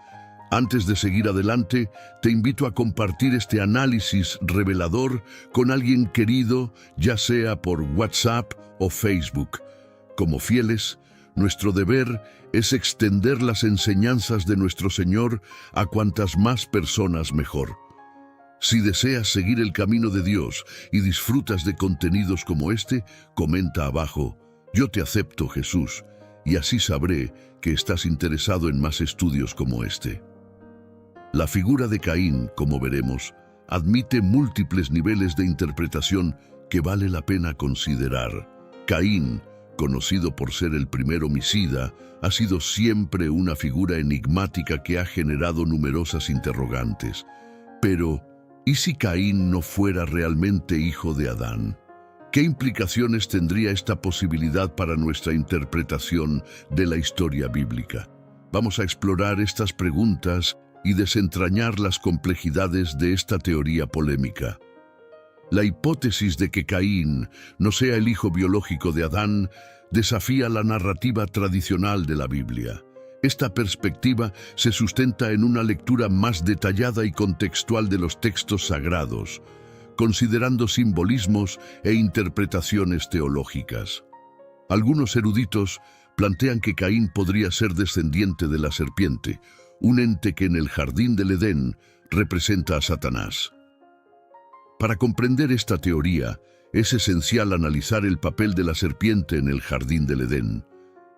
Antes de seguir adelante, te invito a compartir este análisis revelador con alguien querido, ya sea por WhatsApp o Facebook. Como fieles, nuestro deber es extender las enseñanzas de nuestro Señor a cuantas más personas mejor. Si deseas seguir el camino de Dios y disfrutas de contenidos como este, comenta abajo: yo te acepto, Jesús, y así sabré que estás interesado en más estudios como este. La figura de Caín, como veremos, admite múltiples niveles de interpretación que vale la pena considerar. Caín, conocido por ser el primer homicida, ha sido siempre una figura enigmática que ha generado numerosas interrogantes. Pero, ¿y si Caín no fuera realmente hijo de Adán? ¿Qué implicaciones tendría esta posibilidad para nuestra interpretación de la historia bíblica? Vamos a explorar estas preguntas y desentrañar las complejidades de esta teoría polémica. La hipótesis de que Caín no sea el hijo biológico de Adán desafía la narrativa tradicional de la Biblia. Esta perspectiva se sustenta en una lectura más detallada y contextual de los textos sagrados, considerando simbolismos e interpretaciones teológicas. Algunos eruditos plantean que Caín podría ser descendiente de la serpiente, un ente que en el jardín del Edén representa a Satanás. Para comprender esta teoría, es esencial analizar el papel de la serpiente en el jardín del Edén.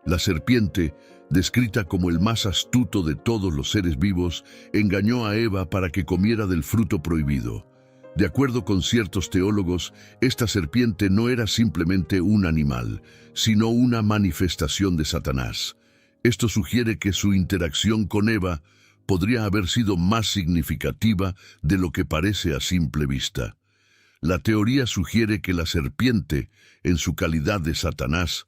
La serpiente, descrita como el más astuto de todos los seres vivos, engañó a Eva para que comiera del fruto prohibido. De acuerdo con ciertos teólogos, esta serpiente no era simplemente un animal, sino una manifestación de Satanás. Esto sugiere que su interacción con Eva podría haber sido más significativa de lo que parece a simple vista. La teoría sugiere que la serpiente, en su calidad de Satanás,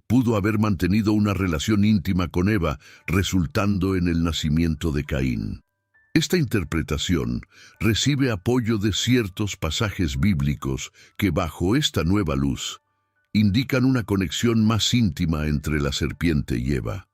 pudo haber mantenido una relación íntima con Eva, resultando en el nacimiento de Caín. Esta interpretación recibe apoyo de ciertos pasajes bíblicos que, bajo esta nueva luz, indican una conexión más íntima entre la serpiente y Eva.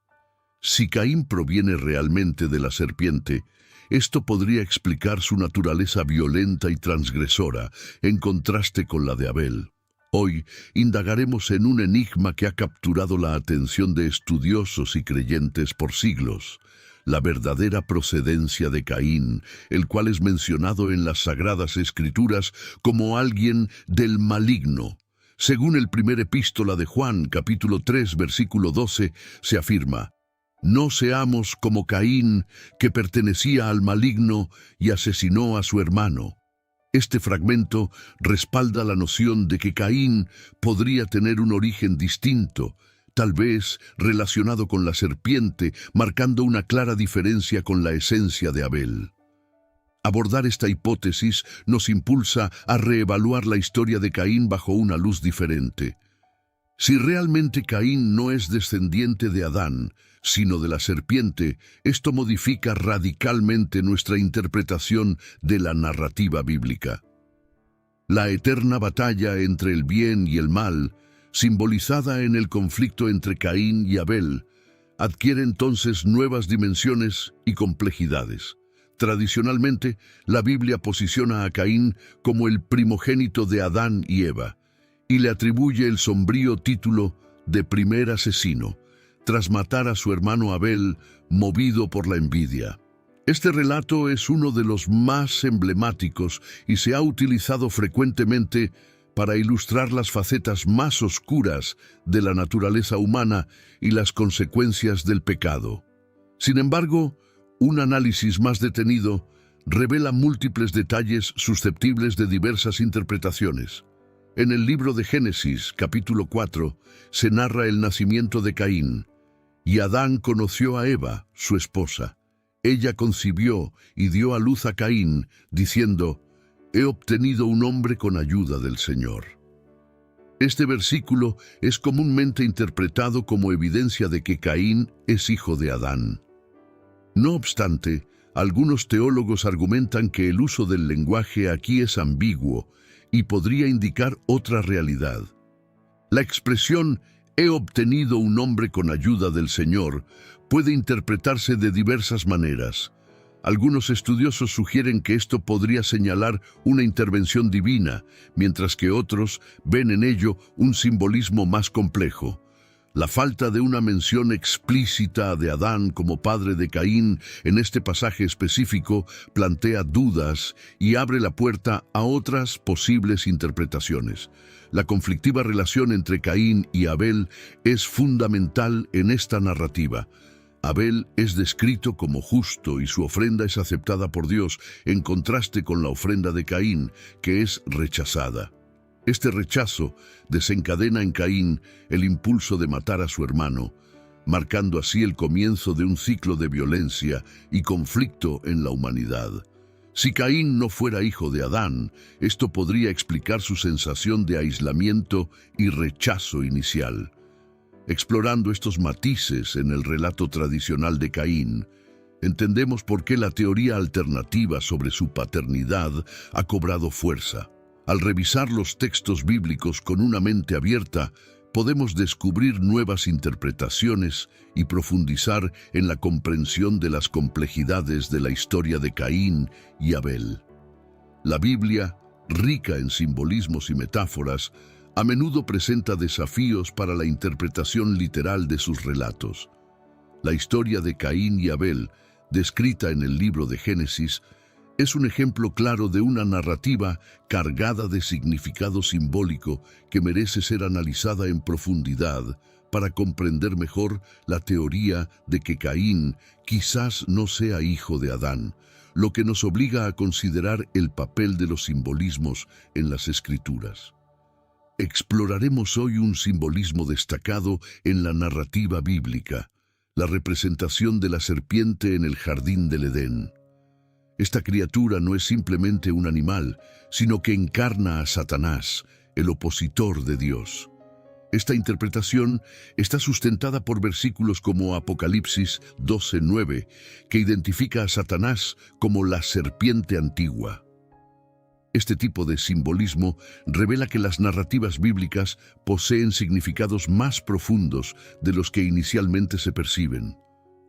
Si Caín proviene realmente de la serpiente, esto podría explicar su naturaleza violenta y transgresora, en contraste con la de Abel. Hoy indagaremos en un enigma que ha capturado la atención de estudiosos y creyentes por siglos: la verdadera procedencia de Caín, el cual es mencionado en las Sagradas Escrituras como alguien del maligno. Según el primer epístola de Juan, capítulo 3, versículo 12, se afirma: no seamos como Caín, que pertenecía al maligno y asesinó a su hermano. Este fragmento respalda la noción de que Caín podría tener un origen distinto, tal vez relacionado con la serpiente, marcando una clara diferencia con la esencia de Abel. Abordar esta hipótesis nos impulsa a reevaluar la historia de Caín bajo una luz diferente. Si realmente Caín no es descendiente de Adán, sino de la serpiente, esto modifica radicalmente nuestra interpretación de la narrativa bíblica. La eterna batalla entre el bien y el mal, simbolizada en el conflicto entre Caín y Abel, adquiere entonces nuevas dimensiones y complejidades. Tradicionalmente, la Biblia posiciona a Caín como el primogénito de Adán y Eva, y le atribuye el sombrío título de primer asesino, tras matar a su hermano Abel, movido por la envidia. Este relato es uno de los más emblemáticos y se ha utilizado frecuentemente para ilustrar las facetas más oscuras de la naturaleza humana y las consecuencias del pecado. Sin embargo, un análisis más detenido revela múltiples detalles susceptibles de diversas interpretaciones. En el libro de Génesis, capítulo 4, se narra el nacimiento de Caín. Y Adán conoció a Eva, su esposa. Ella concibió y dio a luz a Caín, diciendo: he obtenido un hombre con ayuda del Señor. Este versículo es comúnmente interpretado como evidencia de que Caín es hijo de Adán. No obstante, algunos teólogos argumentan que el uso del lenguaje aquí es ambiguo y podría indicar otra realidad. La expresión «he obtenido un hombre con ayuda del Señor» puede interpretarse de diversas maneras. Algunos estudiosos sugieren que esto podría señalar una intervención divina, mientras que otros ven en ello un simbolismo más complejo. La falta de una mención explícita de Adán como padre de Caín en este pasaje específico plantea dudas y abre la puerta a otras posibles interpretaciones. La conflictiva relación entre Caín y Abel es fundamental en esta narrativa. Abel es descrito como justo y su ofrenda es aceptada por Dios, en contraste con la ofrenda de Caín, que es rechazada. Este rechazo desencadena en Caín el impulso de matar a su hermano, marcando así el comienzo de un ciclo de violencia y conflicto en la humanidad. Si Caín no fuera hijo de Adán, esto podría explicar su sensación de aislamiento y rechazo inicial. Explorando estos matices en el relato tradicional de Caín, entendemos por qué la teoría alternativa sobre su paternidad ha cobrado fuerza. Al revisar los textos bíblicos con una mente abierta, podemos descubrir nuevas interpretaciones y profundizar en la comprensión de las complejidades de la historia de Caín y Abel. La Biblia, rica en simbolismos y metáforas, a menudo presenta desafíos para la interpretación literal de sus relatos. La historia de Caín y Abel, descrita en el libro de Génesis, es un ejemplo claro de una narrativa cargada de significado simbólico que merece ser analizada en profundidad para comprender mejor la teoría de que Caín quizás no sea hijo de Adán, lo que nos obliga a considerar el papel de los simbolismos en las Escrituras. Exploraremos hoy un simbolismo destacado en la narrativa bíblica, la representación de la serpiente en el jardín del Edén. Esta criatura no es simplemente un animal, sino que encarna a Satanás, el opositor de Dios. Esta interpretación está sustentada por versículos como Apocalipsis 12:9, que identifica a Satanás como la serpiente antigua. Este tipo de simbolismo revela que las narrativas bíblicas poseen significados más profundos de los que inicialmente se perciben.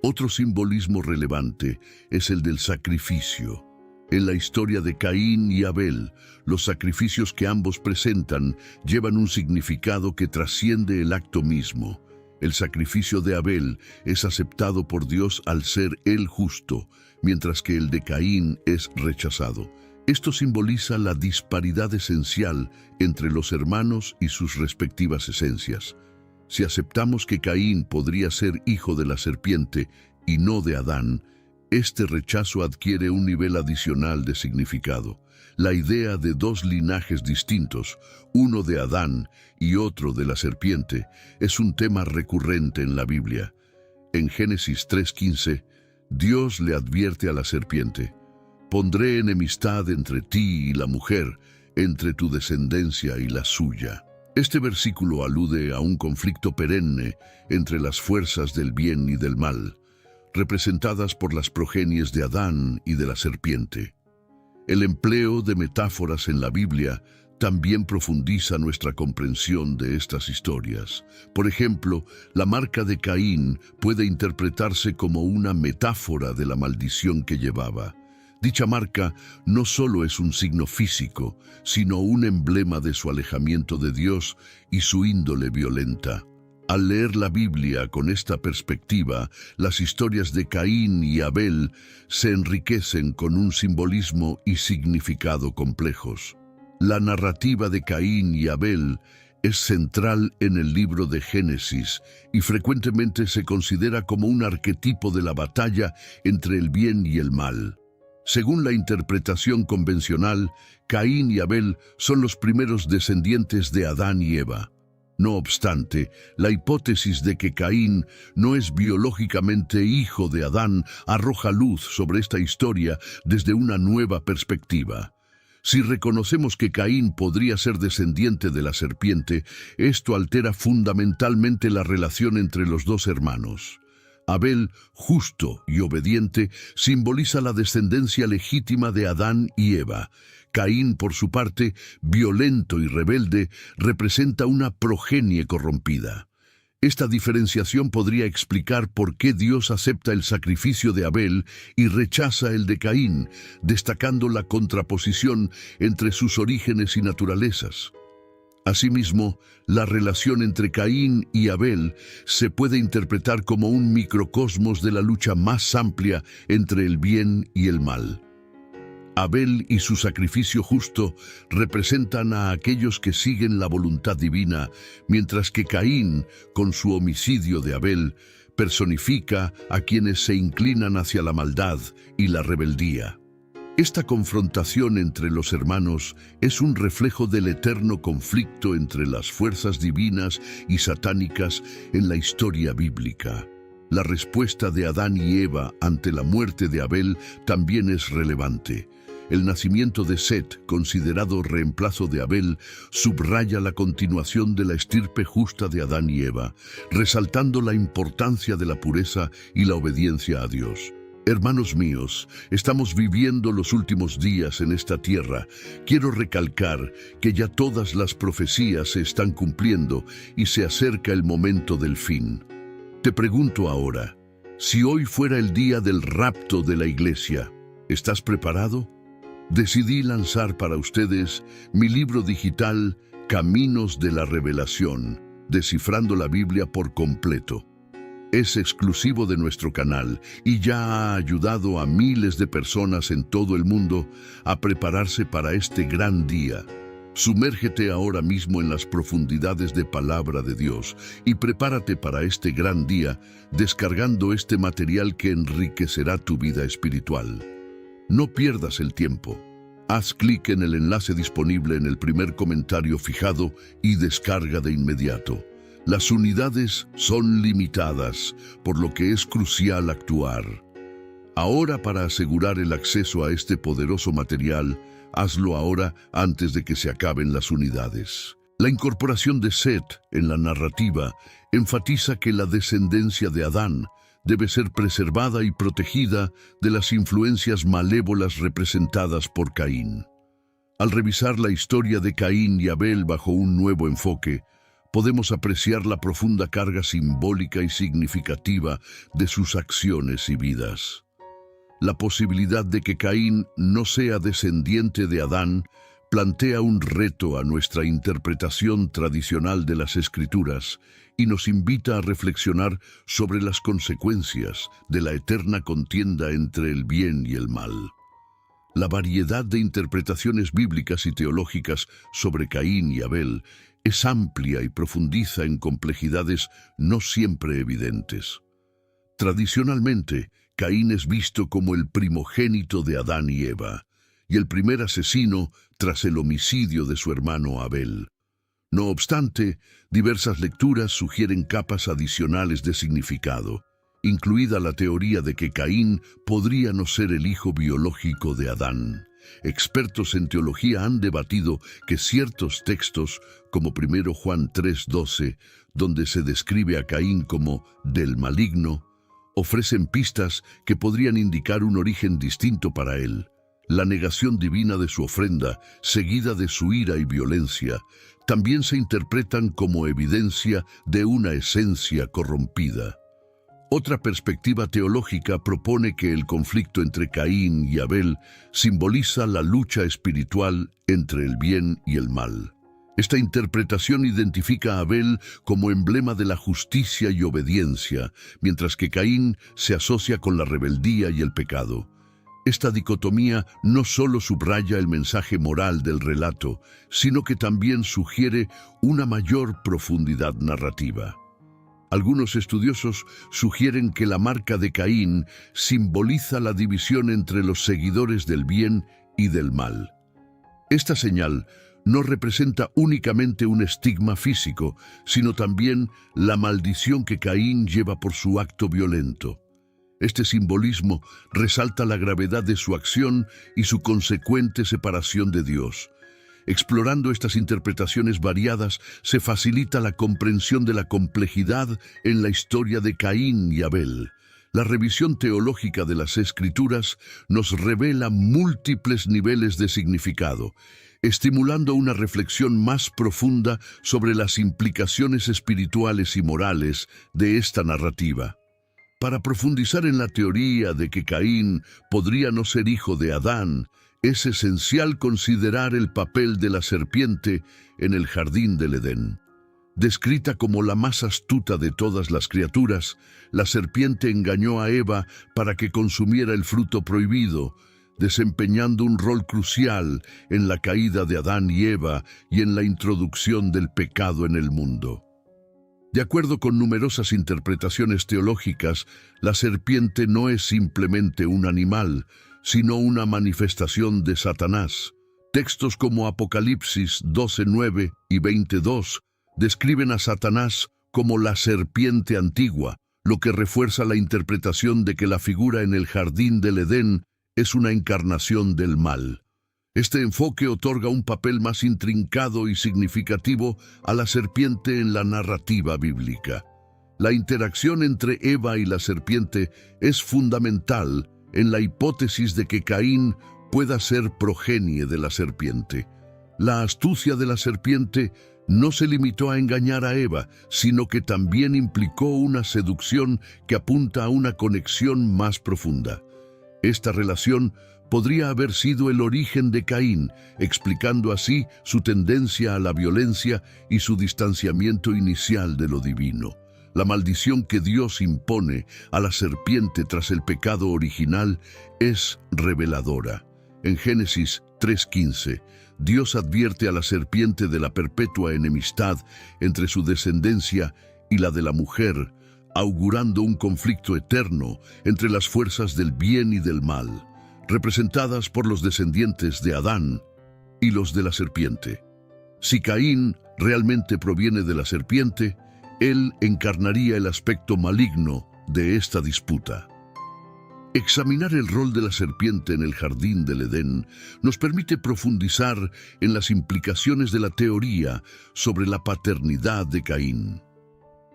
Otro simbolismo relevante es el del sacrificio. En la historia de Caín y Abel, los sacrificios que ambos presentan llevan un significado que trasciende el acto mismo. El sacrificio de Abel es aceptado por Dios al ser él justo, mientras que el de Caín es rechazado. Esto simboliza la disparidad esencial entre los hermanos y sus respectivas esencias. Si aceptamos que Caín podría ser hijo de la serpiente y no de Adán, este rechazo adquiere un nivel adicional de significado. La idea de dos linajes distintos, uno de Adán y otro de la serpiente, es un tema recurrente en la Biblia. En Génesis 3:15, Dios le advierte a la serpiente: «Pondré enemistad entre ti y la mujer, entre tu descendencia y la suya». Este versículo alude a un conflicto perenne entre las fuerzas del bien y del mal, representadas por las progenies de Adán y de la serpiente. El empleo de metáforas en la Biblia también profundiza nuestra comprensión de estas historias. Por ejemplo, la marca de Caín puede interpretarse como una metáfora de la maldición que llevaba. Dicha marca no solo es un signo físico, sino un emblema de su alejamiento de Dios y su índole violenta. Al leer la Biblia con esta perspectiva, las historias de Caín y Abel se enriquecen con un simbolismo y significado complejos. La narrativa de Caín y Abel es central en el libro de Génesis y frecuentemente se considera como un arquetipo de la batalla entre el bien y el mal. Según la interpretación convencional, Caín y Abel son los primeros descendientes de Adán y Eva. No obstante, la hipótesis de que Caín no es biológicamente hijo de Adán arroja luz sobre esta historia desde una nueva perspectiva. Si reconocemos que Caín podría ser descendiente de la serpiente, esto altera fundamentalmente la relación entre los dos hermanos. Abel, justo y obediente, simboliza la descendencia legítima de Adán y Eva. Caín, por su parte, violento y rebelde, representa una progenie corrompida. Esta diferenciación podría explicar por qué Dios acepta el sacrificio de Abel y rechaza el de Caín, destacando la contraposición entre sus orígenes y naturalezas. Asimismo, la relación entre Caín y Abel se puede interpretar como un microcosmos de la lucha más amplia entre el bien y el mal. Abel y su sacrificio justo representan a aquellos que siguen la voluntad divina, mientras que Caín, con su homicidio de Abel, personifica a quienes se inclinan hacia la maldad y la rebeldía. Esta confrontación entre los hermanos es un reflejo del eterno conflicto entre las fuerzas divinas y satánicas en la historia bíblica. La respuesta de Adán y Eva ante la muerte de Abel también es relevante. El nacimiento de Set, considerado reemplazo de Abel, subraya la continuación de la estirpe justa de Adán y Eva, resaltando la importancia de la pureza y la obediencia a Dios. Hermanos míos, estamos viviendo los últimos días en esta tierra. Quiero recalcar que ya todas las profecías se están cumpliendo y se acerca el momento del fin. Te pregunto ahora, si hoy fuera el día del rapto de la iglesia, ¿estás preparado? Decidí lanzar para ustedes mi libro digital Caminos de la Revelación, descifrando la Biblia por completo. Es exclusivo de nuestro canal y ya ha ayudado a miles de personas en todo el mundo a prepararse para este gran día. Sumérgete ahora mismo en las profundidades de Palabra de Dios y prepárate para este gran día descargando este material que enriquecerá tu vida espiritual. No pierdas el tiempo. Haz clic en el enlace disponible en el primer comentario fijado y descarga de inmediato. Las unidades son limitadas, por lo que es crucial actuar. Ahora, para asegurar el acceso a este poderoso material, hazlo ahora antes de que se acaben las unidades. La incorporación de Set en la narrativa enfatiza que la descendencia de Adán debe ser preservada y protegida de las influencias malévolas representadas por Caín. Al revisar la historia de Caín y Abel bajo un nuevo enfoque, podemos apreciar la profunda carga simbólica y significativa de sus acciones y vidas. La posibilidad de que Caín no sea descendiente de Adán plantea un reto a nuestra interpretación tradicional de las Escrituras y nos invita a reflexionar sobre las consecuencias de la eterna contienda entre el bien y el mal. La variedad de interpretaciones bíblicas y teológicas sobre Caín y Abel es amplia y profundiza en complejidades no siempre evidentes. Tradicionalmente, Caín es visto como el primogénito de Adán y Eva, y el primer asesino tras el homicidio de su hermano Abel. No obstante, diversas lecturas sugieren capas adicionales de significado, incluida la teoría de que Caín podría no ser el hijo biológico de Adán. Expertos en teología han debatido que ciertos textos, como 1 Juan 3:12, donde se describe a Caín como del maligno, ofrecen pistas que podrían indicar un origen distinto para él. La negación divina de su ofrenda, seguida de su ira y violencia, también se interpretan como evidencia de una esencia corrompida. Otra perspectiva teológica propone que el conflicto entre Caín y Abel simboliza la lucha espiritual entre el bien y el mal. Esta interpretación identifica a Abel como emblema de la justicia y obediencia, mientras que Caín se asocia con la rebeldía y el pecado. Esta dicotomía no solo subraya el mensaje moral del relato, sino que también sugiere una mayor profundidad narrativa. Algunos estudiosos sugieren que la marca de Caín simboliza la división entre los seguidores del bien y del mal. Esta señal no representa únicamente un estigma físico, sino también la maldición que Caín lleva por su acto violento. Este simbolismo resalta la gravedad de su acción y su consecuente separación de Dios. Explorando estas interpretaciones variadas, se facilita la comprensión de la complejidad en la historia de Caín y Abel. La revisión teológica de las Escrituras nos revela múltiples niveles de significado, estimulando una reflexión más profunda sobre las implicaciones espirituales y morales de esta narrativa. Para profundizar en la teoría de que Caín podría no ser hijo de Adán, Es esencial considerar el papel de la serpiente en el jardín del Edén. Descrita como la más astuta de todas las criaturas, la serpiente engañó a Eva para que consumiera el fruto prohibido, desempeñando un rol crucial en la caída de Adán y Eva y en la introducción del pecado en el mundo. De acuerdo con numerosas interpretaciones teológicas, la serpiente no es simplemente un animal, sino una manifestación de Satanás. Textos como Apocalipsis 12:9 y 22 describen a Satanás como la serpiente antigua, lo que refuerza la interpretación de que la figura en el jardín del Edén es una encarnación del mal. Este enfoque otorga un papel más intrincado y significativo a la serpiente en la narrativa bíblica. La interacción entre Eva y la serpiente es fundamental en la hipótesis de que Caín pueda ser progenie de la serpiente. La astucia de la serpiente no se limitó a engañar a Eva, sino que también implicó una seducción que apunta a una conexión más profunda. Esta relación podría haber sido el origen de Caín, explicando así su tendencia a la violencia y su distanciamiento inicial de lo divino. La maldición que Dios impone a la serpiente tras el pecado original es reveladora. En Génesis 3:15, Dios advierte a la serpiente de la perpetua enemistad entre su descendencia y la de la mujer, augurando un conflicto eterno entre las fuerzas del bien y del mal, representadas por los descendientes de Adán y los de la serpiente. Si Caín realmente proviene de la serpiente, él encarnaría el aspecto maligno de esta disputa. Examinar el rol de la serpiente en el jardín del Edén nos permite profundizar en las implicaciones de la teoría sobre la paternidad de Caín.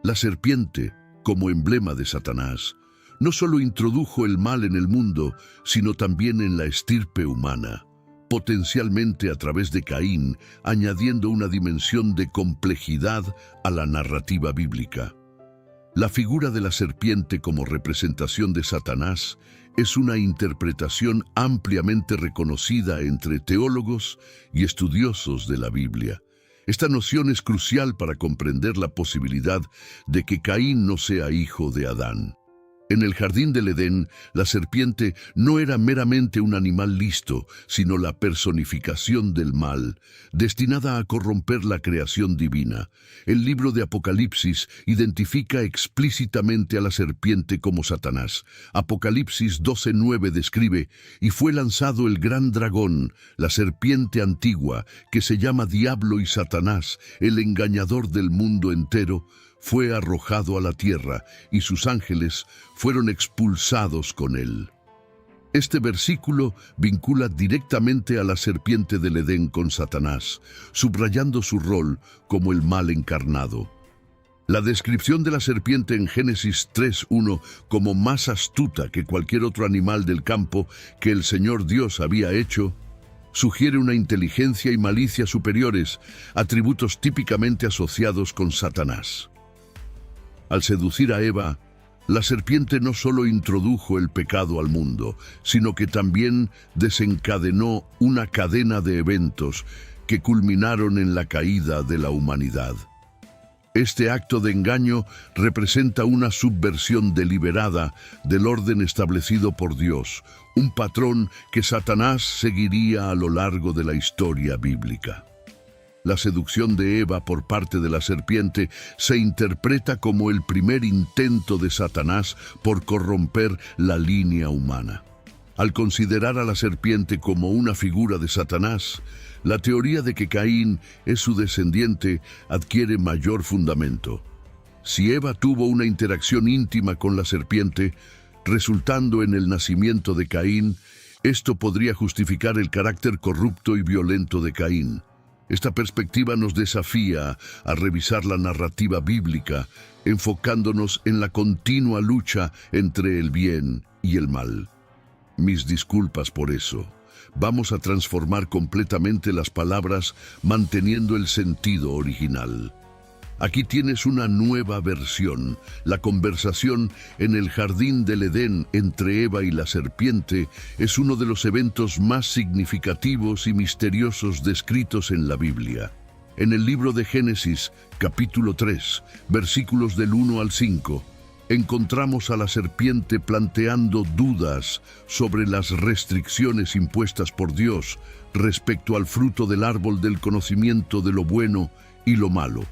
La serpiente, como emblema de Satanás, no solo introdujo el mal en el mundo, sino también en la estirpe humana, potencialmente a través de Caín, añadiendo una dimensión de complejidad a la narrativa bíblica. La figura de la serpiente como representación de Satanás es una interpretación ampliamente reconocida entre teólogos y estudiosos de la Biblia. Esta noción es crucial para comprender la posibilidad de que Caín no sea hijo de Adán. En el jardín del Edén, la serpiente no era meramente un animal listo, sino la personificación del mal, destinada a corromper la creación divina. El libro de Apocalipsis identifica explícitamente a la serpiente como Satanás. Apocalipsis 12:9 describe: «Y fue lanzado el gran dragón, la serpiente antigua, que se llama Diablo y Satanás, el engañador del mundo entero, fue arrojado a la tierra, y sus ángeles fueron expulsados con él». Este versículo vincula directamente a la serpiente del Edén con Satanás, subrayando su rol como el mal encarnado. La descripción de la serpiente en Génesis 3:1 como más astuta que cualquier otro animal del campo que el Señor Dios había hecho, sugiere una inteligencia y malicia superiores, atributos típicamente asociados con Satanás. Al seducir a Eva, la serpiente no solo introdujo el pecado al mundo, sino que también desencadenó una cadena de eventos que culminaron en la caída de la humanidad. Este acto de engaño representa una subversión deliberada del orden establecido por Dios, un patrón que Satanás seguiría a lo largo de la historia bíblica. La seducción de Eva por parte de la serpiente se interpreta como el primer intento de Satanás por corromper la línea humana. Al considerar a la serpiente como una figura de Satanás, la teoría de que Caín es su descendiente adquiere mayor fundamento. Si Eva tuvo una interacción íntima con la serpiente, resultando en el nacimiento de Caín, esto podría justificar el carácter corrupto y violento de Caín. Esta perspectiva nos desafía a revisar la narrativa bíblica, enfocándonos en la continua lucha entre el bien y el mal. Mis disculpas por eso. Vamos a transformar completamente las palabras manteniendo el sentido original. Aquí tienes una nueva versión. La conversación en el jardín del Edén entre Eva y la serpiente es uno de los eventos más significativos y misteriosos descritos en la Biblia. En el libro de Génesis, capítulo 3, versículos del 1 al 5, encontramos a la serpiente planteando dudas sobre las restricciones impuestas por Dios respecto al fruto del árbol del conocimiento de lo bueno y lo malo,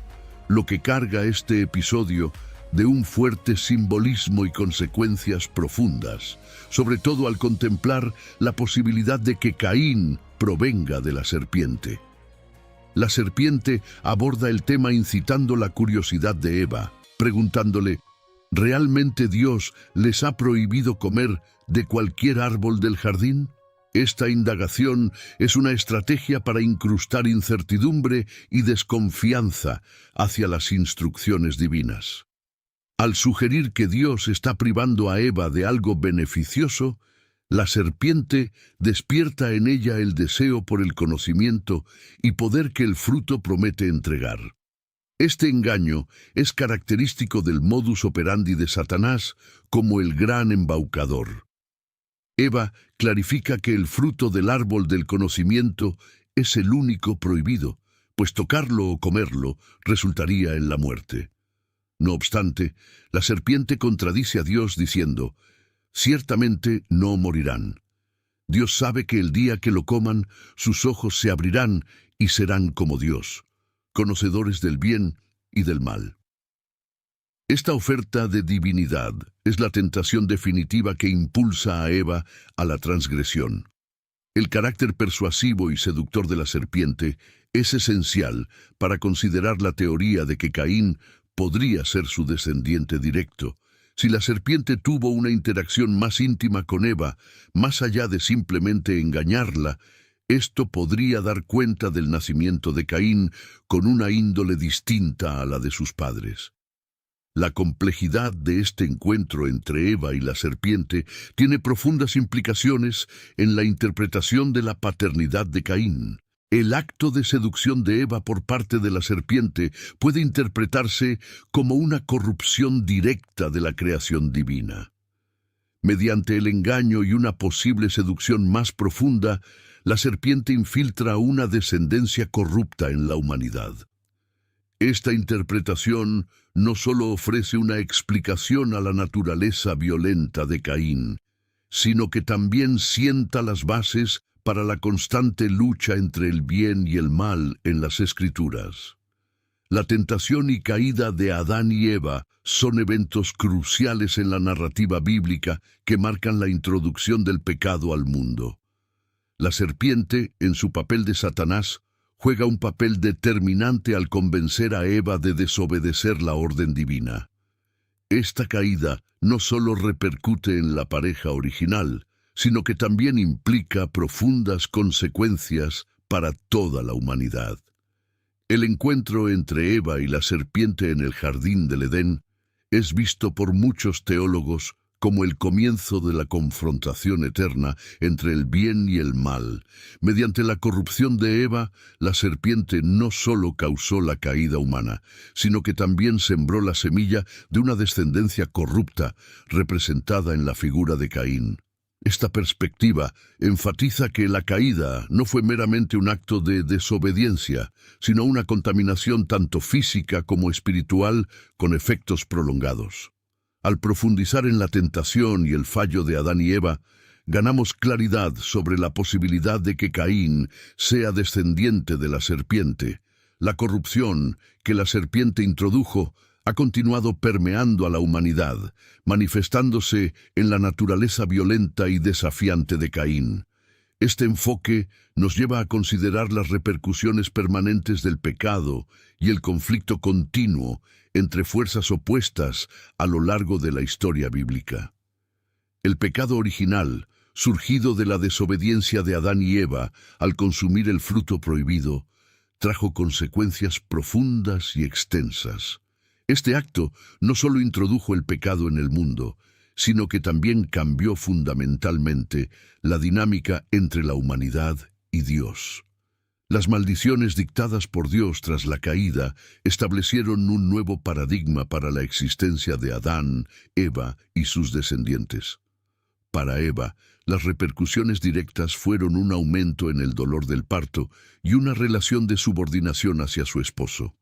lo que carga este episodio de un fuerte simbolismo y consecuencias profundas, sobre todo al contemplar la posibilidad de que Caín provenga de la serpiente. La serpiente aborda el tema incitando la curiosidad de Eva, preguntándole: ¿realmente Dios les ha prohibido comer de cualquier árbol del jardín? Esta indagación es una estrategia para incrustar incertidumbre y desconfianza hacia las instrucciones divinas. Al sugerir que Dios está privando a Eva de algo beneficioso, la serpiente despierta en ella el deseo por el conocimiento y poder que el fruto promete entregar. Este engaño es característico del modus operandi de Satanás como el gran embaucador. Eva clarifica que el fruto del árbol del conocimiento es el único prohibido, pues tocarlo o comerlo resultaría en la muerte. No obstante, la serpiente contradice a Dios diciendo: ciertamente no morirán. Dios sabe que el día que lo coman, sus ojos se abrirán y serán como Dios, conocedores del bien y del mal. Esta oferta de divinidad es la tentación definitiva que impulsa a Eva a la transgresión. El carácter persuasivo y seductor de la serpiente es esencial para considerar la teoría de que Caín podría ser su descendiente directo. Si la serpiente tuvo una interacción más íntima con Eva, más allá de simplemente engañarla, esto podría dar cuenta del nacimiento de Caín con una índole distinta a la de sus padres. La complejidad de este encuentro entre Eva y la serpiente tiene profundas implicaciones en la interpretación de la paternidad de Caín. El acto de seducción de Eva por parte de la serpiente puede interpretarse como una corrupción directa de la creación divina. Mediante el engaño y una posible seducción más profunda, la serpiente infiltra una descendencia corrupta en la humanidad. Esta interpretación no solo ofrece una explicación a la naturaleza violenta de Caín, sino que también sienta las bases para la constante lucha entre el bien y el mal en las Escrituras. La tentación y caída de Adán y Eva son eventos cruciales en la narrativa bíblica que marcan la introducción del pecado al mundo. La serpiente, en su papel de Satanás, juega un papel determinante al convencer a Eva de desobedecer la orden divina. Esta caída no solo repercute en la pareja original, sino que también implica profundas consecuencias para toda la humanidad. El encuentro entre Eva y la serpiente en el jardín del Edén es visto por muchos teólogos como el comienzo de la confrontación eterna entre el bien y el mal. Mediante la corrupción de Eva, la serpiente no solo causó la caída humana, sino que también sembró la semilla de una descendencia corrupta, representada en la figura de Caín. Esta perspectiva enfatiza que la caída no fue meramente un acto de desobediencia, sino una contaminación tanto física como espiritual con efectos prolongados. Al profundizar en la tentación y el fallo de Adán y Eva, ganamos claridad sobre la posibilidad de que Caín sea descendiente de la serpiente. La corrupción que la serpiente introdujo ha continuado permeando a la humanidad, manifestándose en la naturaleza violenta y desafiante de Caín. Este enfoque nos lleva a considerar las repercusiones permanentes del pecado y el conflicto continuo entre fuerzas opuestas a lo largo de la historia bíblica. El pecado original, surgido de la desobediencia de Adán y Eva al consumir el fruto prohibido, trajo consecuencias profundas y extensas. Este acto no solo introdujo el pecado en el mundo, sino que también cambió fundamentalmente la dinámica entre la humanidad y Dios. Las maldiciones dictadas por Dios tras la caída establecieron un nuevo paradigma para la existencia de Adán, Eva y sus descendientes. Para Eva, las repercusiones directas fueron un aumento en el dolor del parto y una relación de subordinación hacia su esposo.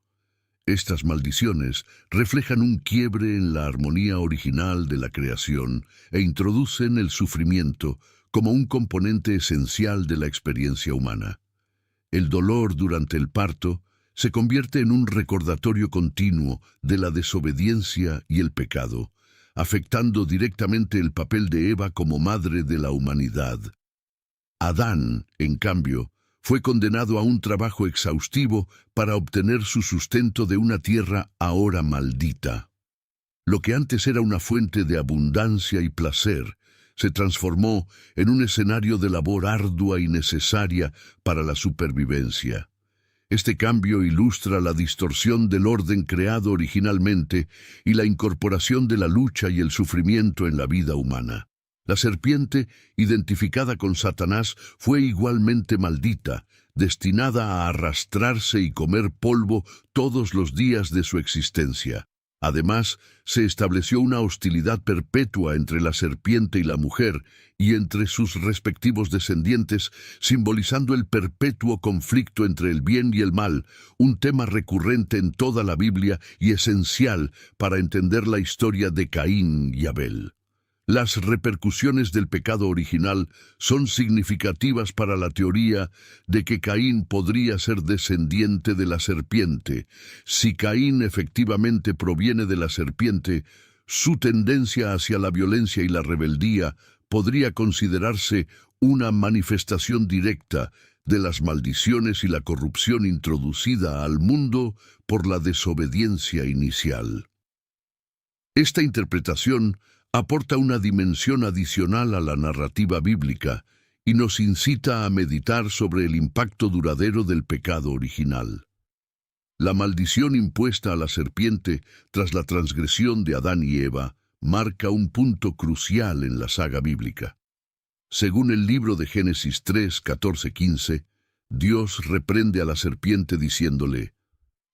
Estas maldiciones reflejan un quiebre en la armonía original de la creación e introducen el sufrimiento como un componente esencial de la experiencia humana. El dolor durante el parto se convierte en un recordatorio continuo de la desobediencia y el pecado, afectando directamente el papel de Eva como madre de la humanidad. Adán, en cambio, fue condenado a un trabajo exhaustivo para obtener su sustento de una tierra ahora maldita. Lo que antes era una fuente de abundancia y placer, se transformó en un escenario de labor ardua y necesaria para la supervivencia. Este cambio ilustra la distorsión del orden creado originalmente y la incorporación de la lucha y el sufrimiento en la vida humana. La serpiente, identificada con Satanás, fue igualmente maldita, destinada a arrastrarse y comer polvo todos los días de su existencia. Además, se estableció una hostilidad perpetua entre la serpiente y la mujer y entre sus respectivos descendientes, simbolizando el perpetuo conflicto entre el bien y el mal, un tema recurrente en toda la Biblia y esencial para entender la historia de Caín y Abel. Las repercusiones del pecado original son significativas para la teoría de que Caín podría ser descendiente de la serpiente. Si Caín efectivamente proviene de la serpiente, su tendencia hacia la violencia y la rebeldía podría considerarse una manifestación directa de las maldiciones y la corrupción introducida al mundo por la desobediencia inicial. Esta interpretación aporta una dimensión adicional a la narrativa bíblica y nos incita a meditar sobre el impacto duradero del pecado original. La maldición impuesta a la serpiente tras la transgresión de Adán y Eva marca un punto crucial en la saga bíblica. Según el libro de Génesis 3, 14-15, Dios reprende a la serpiente diciéndole: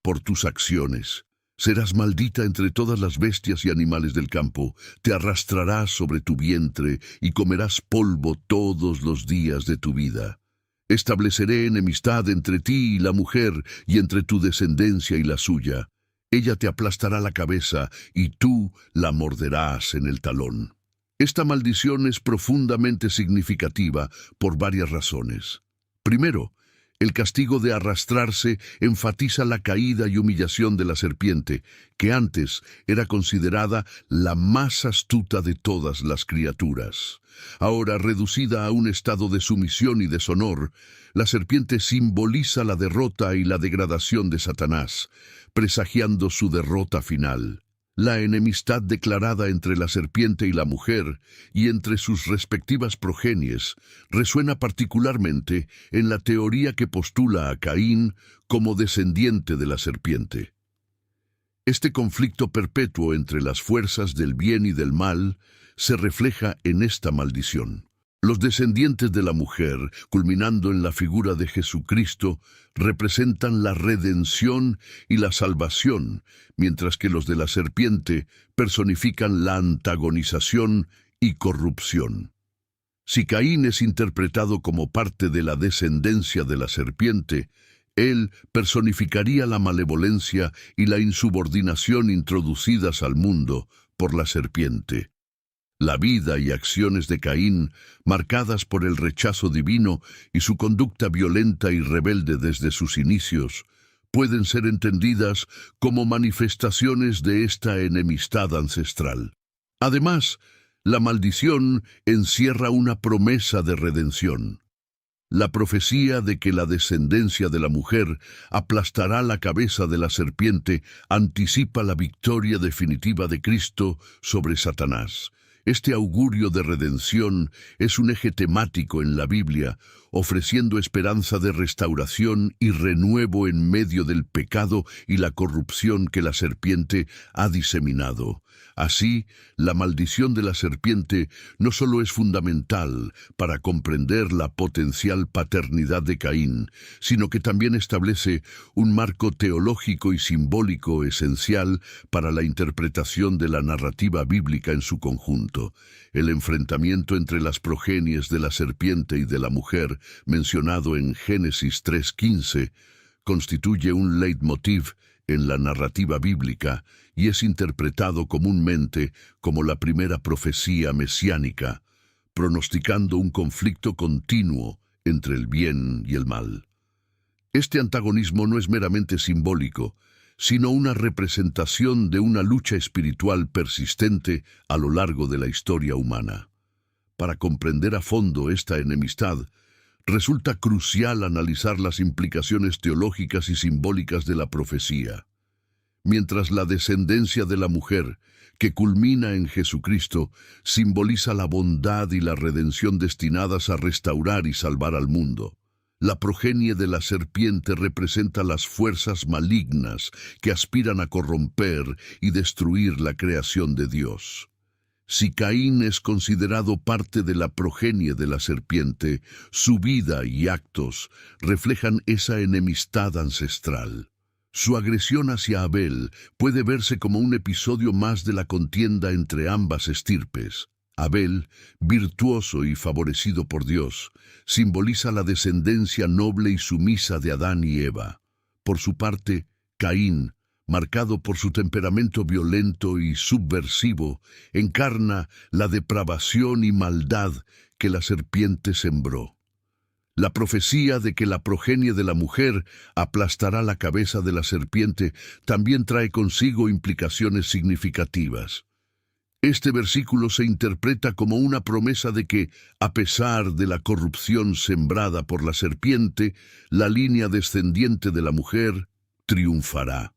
«Por tus acciones serás maldita entre todas las bestias y animales del campo, te arrastrarás sobre tu vientre y comerás polvo todos los días de tu vida. Estableceré enemistad entre ti y la mujer y entre tu descendencia y la suya. Ella te aplastará la cabeza y tú la morderás en el talón». Esta maldición es profundamente significativa por varias razones. Primero, el castigo de arrastrarse enfatiza la caída y humillación de la serpiente, que antes era considerada la más astuta de todas las criaturas. Ahora, reducida a un estado de sumisión y deshonor, la serpiente simboliza la derrota y la degradación de Satanás, presagiando su derrota final. La enemistad declarada entre la serpiente y la mujer y entre sus respectivas progenies resuena particularmente en la teoría que postula a Caín como descendiente de la serpiente. Este conflicto perpetuo entre las fuerzas del bien y del mal se refleja en esta maldición. Los descendientes de la mujer, culminando en la figura de Jesucristo, representan la redención y la salvación, mientras que los de la serpiente personifican la antagonización y corrupción. Si Caín es interpretado como parte de la descendencia de la serpiente, él personificaría la malevolencia y la insubordinación introducidas al mundo por la serpiente. La vida y acciones de Caín, marcadas por el rechazo divino y su conducta violenta y rebelde desde sus inicios, pueden ser entendidas como manifestaciones de esta enemistad ancestral. Además, la maldición encierra una promesa de redención. La profecía de que la descendencia de la mujer aplastará la cabeza de la serpiente anticipa la victoria definitiva de Cristo sobre Satanás. Este augurio de redención es un eje temático en la Biblia, ofreciendo esperanza de restauración y renuevo en medio del pecado y la corrupción que la serpiente ha diseminado. Así, la maldición de la serpiente no solo es fundamental para comprender la potencial paternidad de Caín, sino que también establece un marco teológico y simbólico esencial para la interpretación de la narrativa bíblica en su conjunto. El enfrentamiento entre las progenies de la serpiente y de la mujer, mencionado en Génesis 3:15, constituye un leitmotiv en la narrativa bíblica y es interpretado comúnmente como la primera profecía mesiánica, pronosticando un conflicto continuo entre el bien y el mal. Este antagonismo no es meramente simbólico, sino una representación de una lucha espiritual persistente a lo largo de la historia humana. Para comprender a fondo esta enemistad, resulta crucial analizar las implicaciones teológicas y simbólicas de la profecía. Mientras la descendencia de la mujer, que culmina en Jesucristo, simboliza la bondad y la redención destinadas a restaurar y salvar al mundo, la progenie de la serpiente representa las fuerzas malignas que aspiran a corromper y destruir la creación de Dios. Si Caín es considerado parte de la progenie de la serpiente, su vida y actos reflejan esa enemistad ancestral. Su agresión hacia Abel puede verse como un episodio más de la contienda entre ambas estirpes. Abel, virtuoso y favorecido por Dios, simboliza la descendencia noble y sumisa de Adán y Eva. Por su parte, Caín, marcado por su temperamento violento y subversivo, encarna la depravación y maldad que la serpiente sembró. La profecía de que la progenie de la mujer aplastará la cabeza de la serpiente también trae consigo implicaciones significativas. Este versículo se interpreta como una promesa de que, a pesar de la corrupción sembrada por la serpiente, la línea descendiente de la mujer triunfará.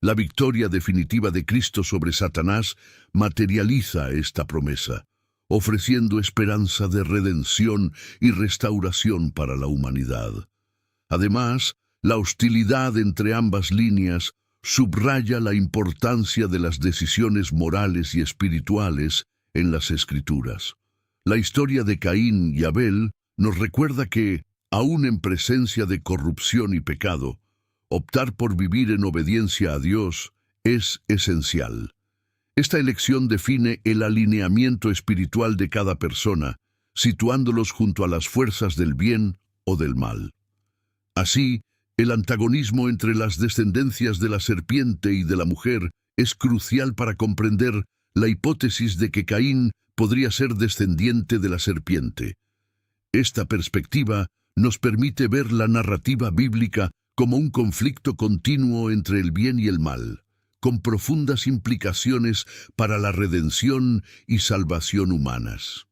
La victoria definitiva de Cristo sobre Satanás materializa esta promesa, ofreciendo esperanza de redención y restauración para la humanidad. Además, la hostilidad entre ambas líneas subraya la importancia de las decisiones morales y espirituales en las Escrituras. La historia de Caín y Abel nos recuerda que, aun en presencia de corrupción y pecado, optar por vivir en obediencia a Dios es esencial. Esta elección define el alineamiento espiritual de cada persona, situándolos junto a las fuerzas del bien o del mal. Así, el antagonismo entre las descendencias de la serpiente y de la mujer es crucial para comprender la hipótesis de que Caín podría ser descendiente de la serpiente. Esta perspectiva nos permite ver la narrativa bíblica como un conflicto continuo entre el bien y el mal, con profundas implicaciones para la redención y salvación humanas.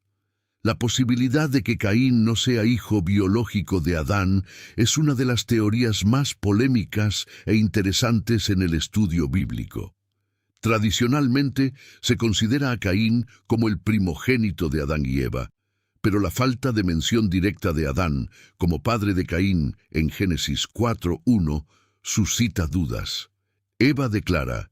La posibilidad de que Caín no sea hijo biológico de Adán es una de las teorías más polémicas e interesantes en el estudio bíblico. Tradicionalmente se considera a Caín como el primogénito de Adán y Eva, pero la falta de mención directa de Adán como padre de Caín en Génesis 4:1 suscita dudas. Eva declara: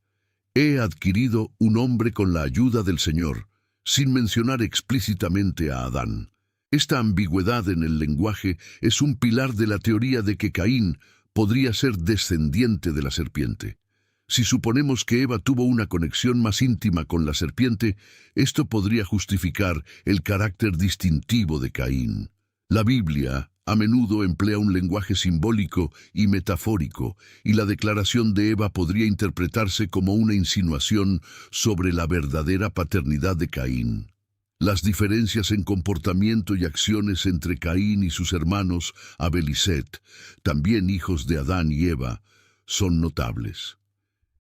«He adquirido un hombre con la ayuda del Señor», sin mencionar explícitamente a Adán. Esta ambigüedad en el lenguaje es un pilar de la teoría de que Caín podría ser descendiente de la serpiente. Si suponemos que Eva tuvo una conexión más íntima con la serpiente, esto podría justificar el carácter distintivo de Caín. La Biblia a menudo emplea un lenguaje simbólico y metafórico, y la declaración de Eva podría interpretarse como una insinuación sobre la verdadera paternidad de Caín. Las diferencias en comportamiento y acciones entre Caín y sus hermanos Abel y Set, también hijos de Adán y Eva, son notables.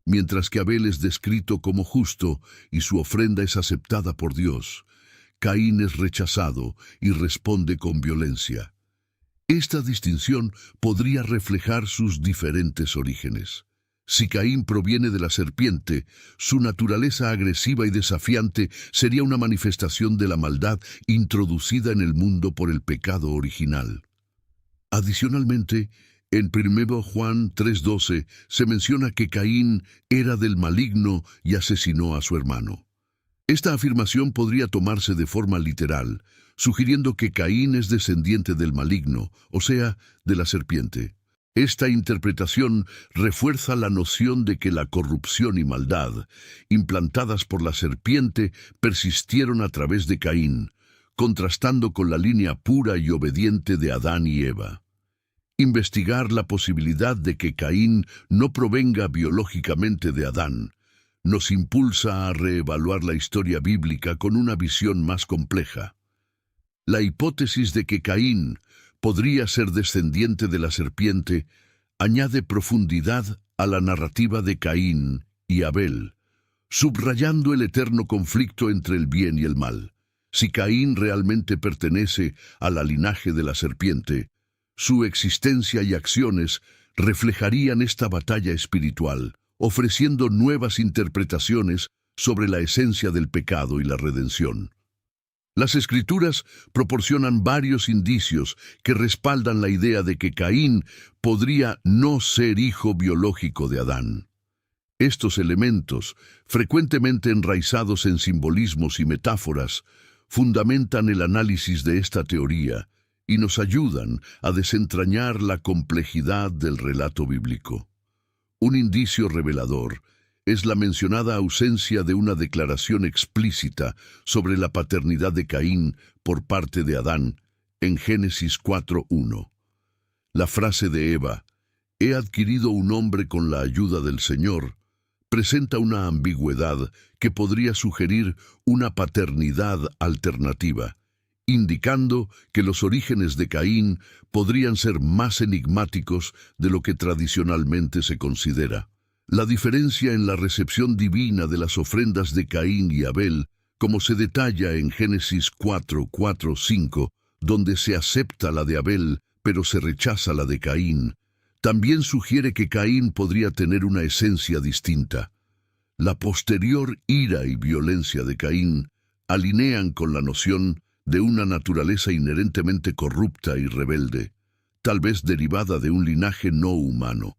Mientras que Abel es descrito como justo y su ofrenda es aceptada por Dios, Caín es rechazado y responde con violencia. Esta distinción podría reflejar sus diferentes orígenes. Si Caín proviene de la serpiente, su naturaleza agresiva y desafiante sería una manifestación de la maldad introducida en el mundo por el pecado original. Adicionalmente, en 1 Juan 3:12 se menciona que Caín era del maligno y asesinó a su hermano. Esta afirmación podría tomarse de forma literal, sugiriendo que Caín es descendiente del maligno, o sea, de la serpiente. Esta interpretación refuerza la noción de que la corrupción y maldad, implantadas por la serpiente, persistieron a través de Caín, contrastando con la línea pura y obediente de Adán y Eva. Investigar la posibilidad de que Caín no provenga biológicamente de Adán nos impulsa a reevaluar la historia bíblica con una visión más compleja. La hipótesis de que Caín podría ser descendiente de la serpiente añade profundidad a la narrativa de Caín y Abel, subrayando el eterno conflicto entre el bien y el mal. Si Caín realmente pertenece al linaje de la serpiente, su existencia y acciones reflejarían esta batalla espiritual, ofreciendo nuevas interpretaciones sobre la esencia del pecado y la redención. Las Escrituras proporcionan varios indicios que respaldan la idea de que Caín podría no ser hijo biológico de Adán. Estos elementos, frecuentemente enraizados en simbolismos y metáforas, fundamentan el análisis de esta teoría y nos ayudan a desentrañar la complejidad del relato bíblico. Un indicio revelador es la mencionada ausencia de una declaración explícita sobre la paternidad de Caín por parte de Adán en Génesis 4:1. La frase de Eva, «He adquirido un hombre con la ayuda del Señor», presenta una ambigüedad que podría sugerir una paternidad alternativa, indicando que los orígenes de Caín podrían ser más enigmáticos de lo que tradicionalmente se considera. La diferencia en la recepción divina de las ofrendas de Caín y Abel, como se detalla en Génesis 4:4-5, donde se acepta la de Abel, pero se rechaza la de Caín, también sugiere que Caín podría tener una esencia distinta. La posterior ira y violencia de Caín alinean con la noción de una naturaleza inherentemente corrupta y rebelde, tal vez derivada de un linaje no humano.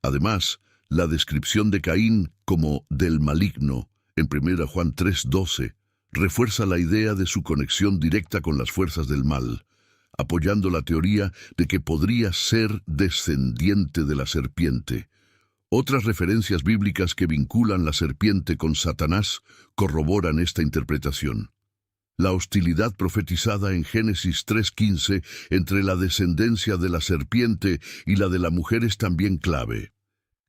Además, la descripción de Caín como del maligno en 1 Juan 3:12 refuerza la idea de su conexión directa con las fuerzas del mal, apoyando la teoría de que podría ser descendiente de la serpiente. Otras referencias bíblicas que vinculan la serpiente con Satanás corroboran esta interpretación. La hostilidad profetizada en Génesis 3:15 entre la descendencia de la serpiente y la de la mujer es también clave.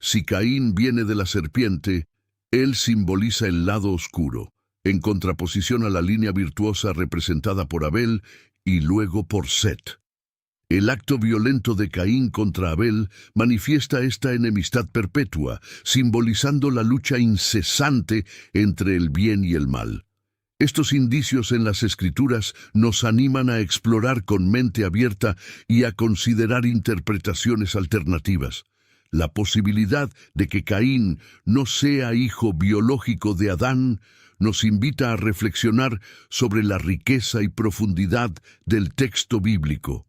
Si Caín viene de la serpiente, él simboliza el lado oscuro, en contraposición a la línea virtuosa representada por Abel y luego por Set. El acto violento de Caín contra Abel manifiesta esta enemistad perpetua, simbolizando la lucha incesante entre el bien y el mal. Estos indicios en las Escrituras nos animan a explorar con mente abierta y a considerar interpretaciones alternativas. La posibilidad de que Caín no sea hijo biológico de Adán nos invita a reflexionar sobre la riqueza y profundidad del texto bíblico.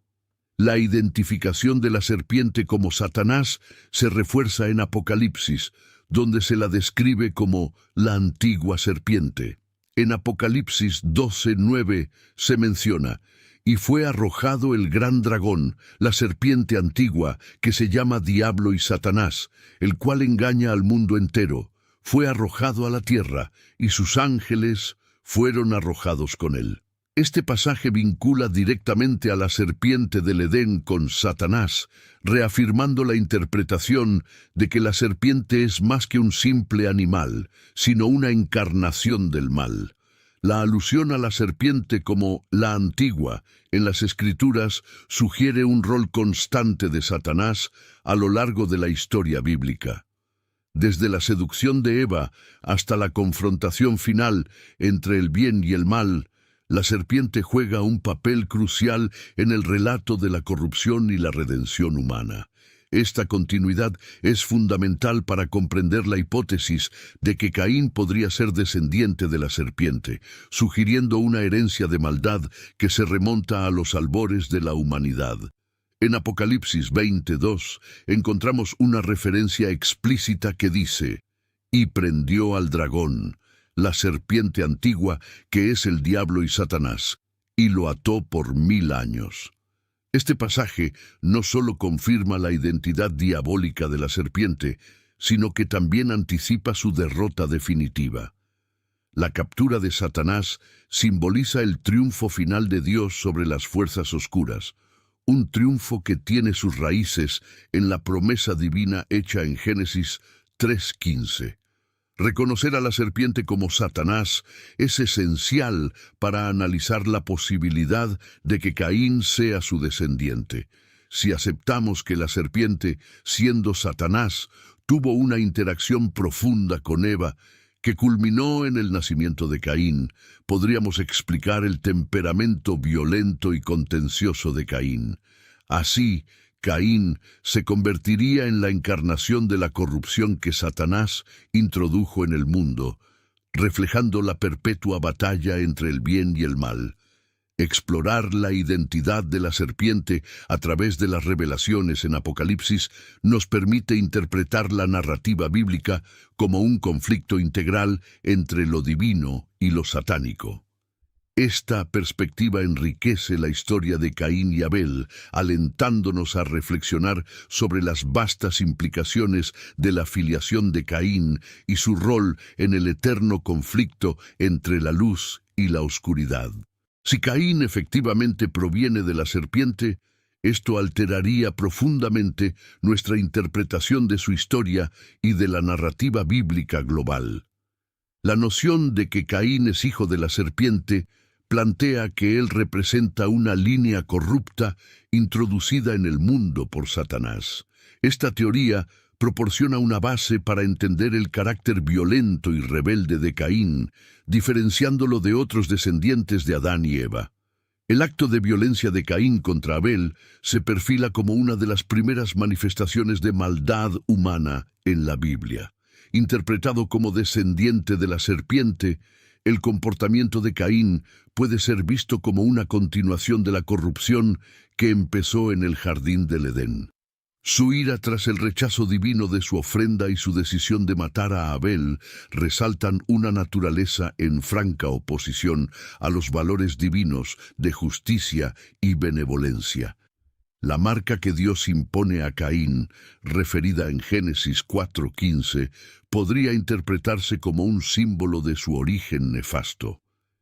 La identificación de la serpiente como Satanás se refuerza en Apocalipsis, donde se la describe como la antigua serpiente. En Apocalipsis 12:9 se menciona: «Y fue arrojado el gran dragón, la serpiente antigua, que se llama Diablo y Satanás, el cual engaña al mundo entero. Fue arrojado a la tierra, y sus ángeles fueron arrojados con él». Este pasaje vincula directamente a la serpiente del Edén con Satanás, reafirmando la interpretación de que la serpiente es más que un simple animal, sino una encarnación del mal. La alusión a la serpiente como la antigua en las Escrituras sugiere un rol constante de Satanás a lo largo de la historia bíblica. Desde la seducción de Eva hasta la confrontación final entre el bien y el mal, la serpiente juega un papel crucial en el relato de la corrupción y la redención humana. Esta continuidad es fundamental para comprender la hipótesis de que Caín podría ser descendiente de la serpiente, sugiriendo una herencia de maldad que se remonta a los albores de la humanidad. En Apocalipsis 22 encontramos una referencia explícita que dice: «Y prendió al dragón, la serpiente antigua, que es el diablo y Satanás, y lo ató por 1000 años». Este pasaje no solo confirma la identidad diabólica de la serpiente, sino que también anticipa su derrota definitiva. La captura de Satanás simboliza el triunfo final de Dios sobre las fuerzas oscuras, un triunfo que tiene sus raíces en la promesa divina hecha en Génesis 3:15. Reconocer a la serpiente como Satanás es esencial para analizar la posibilidad de que Caín sea su descendiente. Si aceptamos que la serpiente, siendo Satanás, tuvo una interacción profunda con Eva, que culminó en el nacimiento de Caín, podríamos explicar el temperamento violento y contencioso de Caín. Así, Caín se convertiría en la encarnación de la corrupción que Satanás introdujo en el mundo, reflejando la perpetua batalla entre el bien y el mal. Explorar la identidad de la serpiente a través de las revelaciones en Apocalipsis nos permite interpretar la narrativa bíblica como un conflicto integral entre lo divino y lo satánico. Esta perspectiva enriquece la historia de Caín y Abel, alentándonos a reflexionar sobre las vastas implicaciones de la filiación de Caín y su rol en el eterno conflicto entre la luz y la oscuridad. Si Caín efectivamente proviene de la serpiente, esto alteraría profundamente nuestra interpretación de su historia y de la narrativa bíblica global. La noción de que Caín es hijo de la serpiente plantea que él representa una línea corrupta introducida en el mundo por Satanás. Esta teoría proporciona una base para entender el carácter violento y rebelde de Caín, diferenciándolo de otros descendientes de Adán y Eva. El acto de violencia de Caín contra Abel se perfila como una de las primeras manifestaciones de maldad humana en la Biblia. Interpretado como descendiente de la serpiente, el comportamiento de Caín puede ser visto como una continuación de la corrupción que empezó en el jardín del Edén. Su ira tras el rechazo divino de su ofrenda y su decisión de matar a Abel resaltan una naturaleza en franca oposición a los valores divinos de justicia y benevolencia. La marca que Dios impone a Caín, referida en Génesis 4:15, podría interpretarse como un símbolo de su origen nefasto.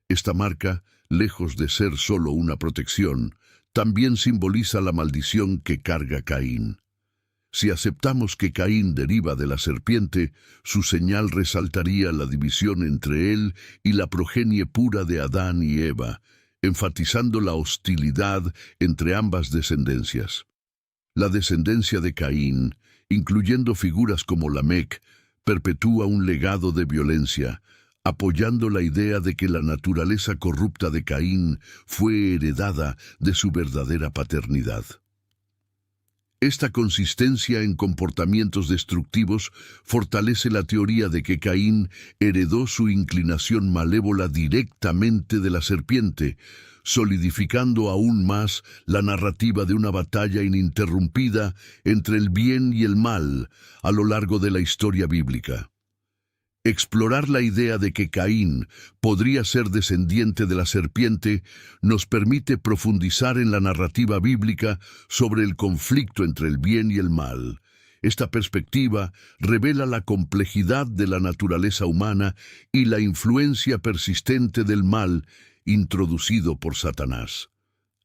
Esta marca, lejos de ser solo una protección, también simboliza la maldición que carga Caín. Si aceptamos que Caín deriva de la serpiente, su señal resaltaría la división entre él y la progenie pura de Adán y Eva, enfatizando la hostilidad entre ambas descendencias. La descendencia de Caín, incluyendo figuras como Lamec, perpetúa un legado de violencia, apoyando la idea de que la naturaleza corrupta de Caín fue heredada de su verdadera paternidad. Esta consistencia en comportamientos destructivos fortalece la teoría de que Caín heredó su inclinación malévola directamente de la serpiente, solidificando aún más la narrativa de una batalla ininterrumpida entre el bien y el mal a lo largo de la historia bíblica. Explorar la idea de que Caín podría ser descendiente de la serpiente nos permite profundizar en la narrativa bíblica sobre el conflicto entre el bien y el mal. Esta perspectiva revela la complejidad de la naturaleza humana y la influencia persistente del mal introducido por Satanás.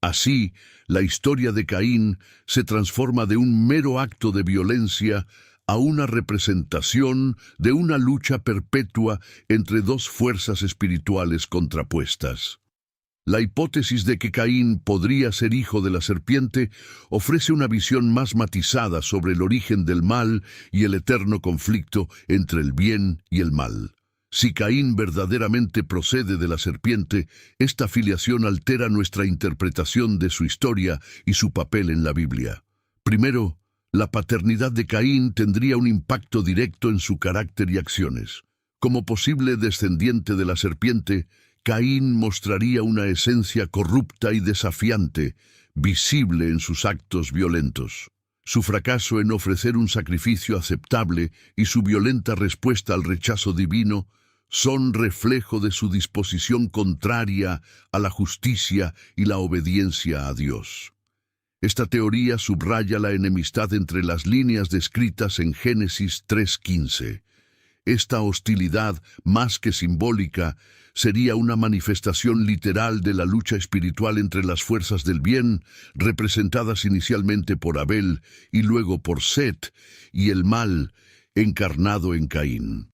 Así, la historia de Caín se transforma de un mero acto de violencia a una representación de una lucha perpetua entre dos fuerzas espirituales contrapuestas. La hipótesis de que Caín podría ser hijo de la serpiente ofrece una visión más matizada sobre el origen del mal y el eterno conflicto entre el bien y el mal. Si Caín verdaderamente procede de la serpiente, esta filiación altera nuestra interpretación de su historia y su papel en la Biblia. Primero, La paternidad de Caín tendría un impacto directo en su carácter y acciones. Como posible descendiente de la serpiente, Caín mostraría una esencia corrupta y desafiante, visible en sus actos violentos. Su fracaso en ofrecer un sacrificio aceptable y su violenta respuesta al rechazo divino son reflejo de su disposición contraria a la justicia y la obediencia a Dios. Esta teoría subraya la enemistad entre las líneas descritas en Génesis 3:15. Esta hostilidad, más que simbólica, sería una manifestación literal de la lucha espiritual entre las fuerzas del bien, representadas inicialmente por Abel y luego por Set, y el mal, encarnado en Caín.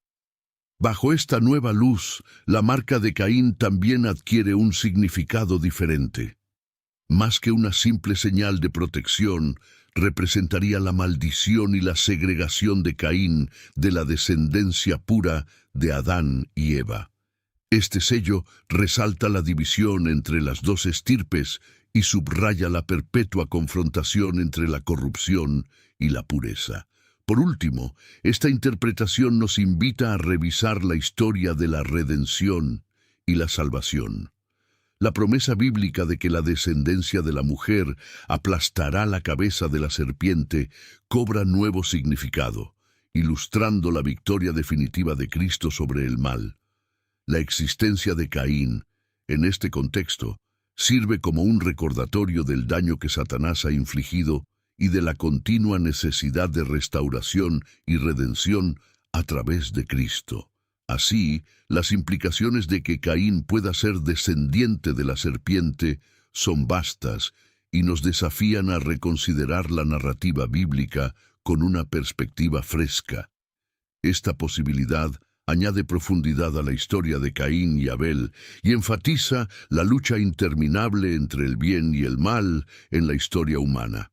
Bajo esta nueva luz, la marca de Caín también adquiere un significado diferente. Más que una simple señal de protección, representaría la maldición y la segregación de Caín de la descendencia pura de Adán y Eva. Este sello resalta la división entre las dos estirpes y subraya la perpetua confrontación entre la corrupción y la pureza. Por último, esta interpretación nos invita a revisar la historia de la redención y la salvación. La promesa bíblica de que la descendencia de la mujer aplastará la cabeza de la serpiente cobra nuevo significado, ilustrando la victoria definitiva de Cristo sobre el mal. La existencia de Caín, en este contexto, sirve como un recordatorio del daño que Satanás ha infligido y de la continua necesidad de restauración y redención a través de Cristo. Así, las implicaciones de que Caín pueda ser descendiente de la serpiente son vastas y nos desafían a reconsiderar la narrativa bíblica con una perspectiva fresca. Esta posibilidad añade profundidad a la historia de Caín y Abel y enfatiza la lucha interminable entre el bien y el mal en la historia humana.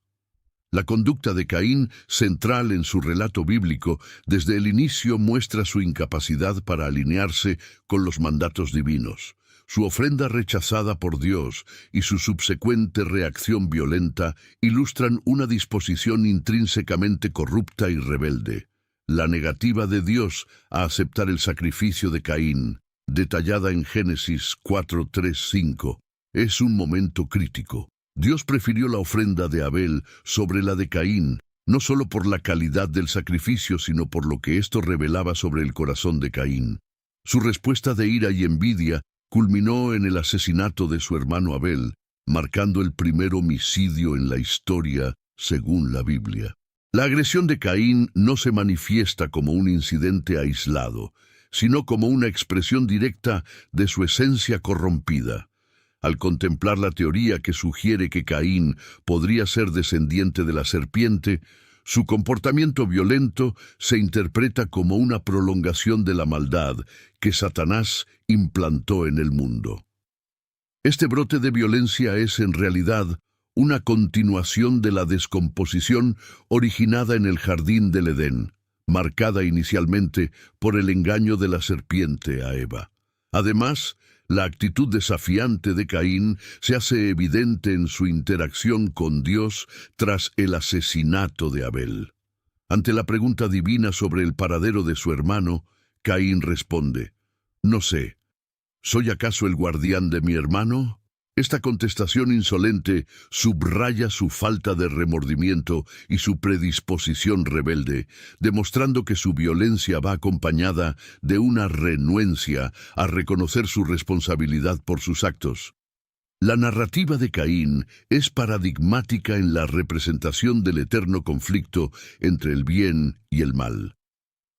La conducta de Caín, central en su relato bíblico, desde el inicio muestra su incapacidad para alinearse con los mandatos divinos. Su ofrenda rechazada por Dios y su subsecuente reacción violenta ilustran una disposición intrínsecamente corrupta y rebelde. La negativa de Dios a aceptar el sacrificio de Caín, detallada en Génesis 4:3-5, es un momento crítico. Dios prefirió la ofrenda de Abel sobre la de Caín, no solo por la calidad del sacrificio, sino por lo que esto revelaba sobre el corazón de Caín. Su respuesta de ira y envidia culminó en el asesinato de su hermano Abel, marcando el primer homicidio en la historia, según la Biblia. La agresión de Caín no se manifiesta como un incidente aislado, sino como una expresión directa de su esencia corrompida. Al contemplar la teoría que sugiere que Caín podría ser descendiente de la serpiente, su comportamiento violento se interpreta como una prolongación de la maldad que Satanás implantó en el mundo. Este brote de violencia es, en realidad, una continuación de la descomposición originada en el jardín del Edén, marcada inicialmente por el engaño de la serpiente a Eva. Además, la actitud desafiante de Caín se hace evidente en su interacción con Dios tras el asesinato de Abel. Ante la pregunta divina sobre el paradero de su hermano, Caín responde: «No sé, ¿soy acaso el guardián de mi hermano?». Esta contestación insolente subraya su falta de remordimiento y su predisposición rebelde, demostrando que su violencia va acompañada de una renuencia a reconocer su responsabilidad por sus actos. La narrativa de Caín es paradigmática en la representación del eterno conflicto entre el bien y el mal.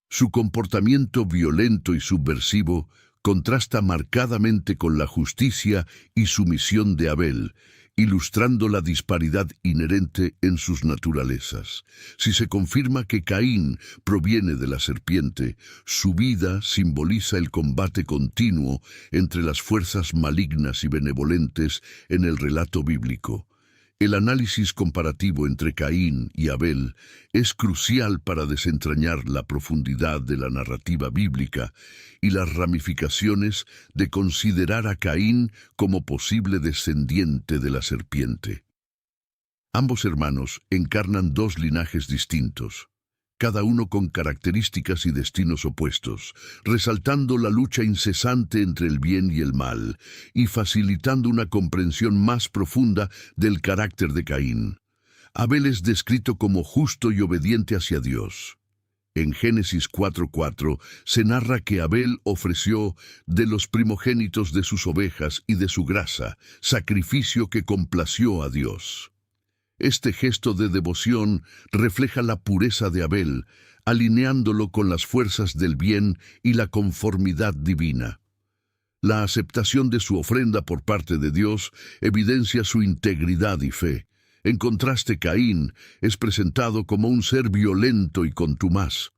Su comportamiento violento y subversivo contrasta marcadamente con la justicia y sumisión de Abel, ilustrando la disparidad inherente en sus naturalezas. Si se confirma que Caín proviene de la serpiente, su vida simboliza el combate continuo entre las fuerzas malignas y benevolentes en el relato bíblico. El análisis comparativo entre Caín y Abel es crucial para desentrañar la profundidad de la narrativa bíblica y las ramificaciones de considerar a Caín como posible descendiente de la serpiente. Ambos hermanos encarnan dos linajes distintos, cada uno con características y destinos opuestos, resaltando la lucha incesante entre el bien y el mal, y facilitando una comprensión más profunda del carácter de Caín. Abel es descrito como justo y obediente hacia Dios. En Génesis 4:4 se narra que Abel ofreció de los primogénitos de sus ovejas y de su grasa, sacrificio que complació a Dios. Este gesto de devoción refleja la pureza de Abel, alineándolo con las fuerzas del bien y la conformidad divina. La aceptación de su ofrenda por parte de Dios evidencia su integridad y fe. En contraste, Caín es presentado como un ser violento y contumaz.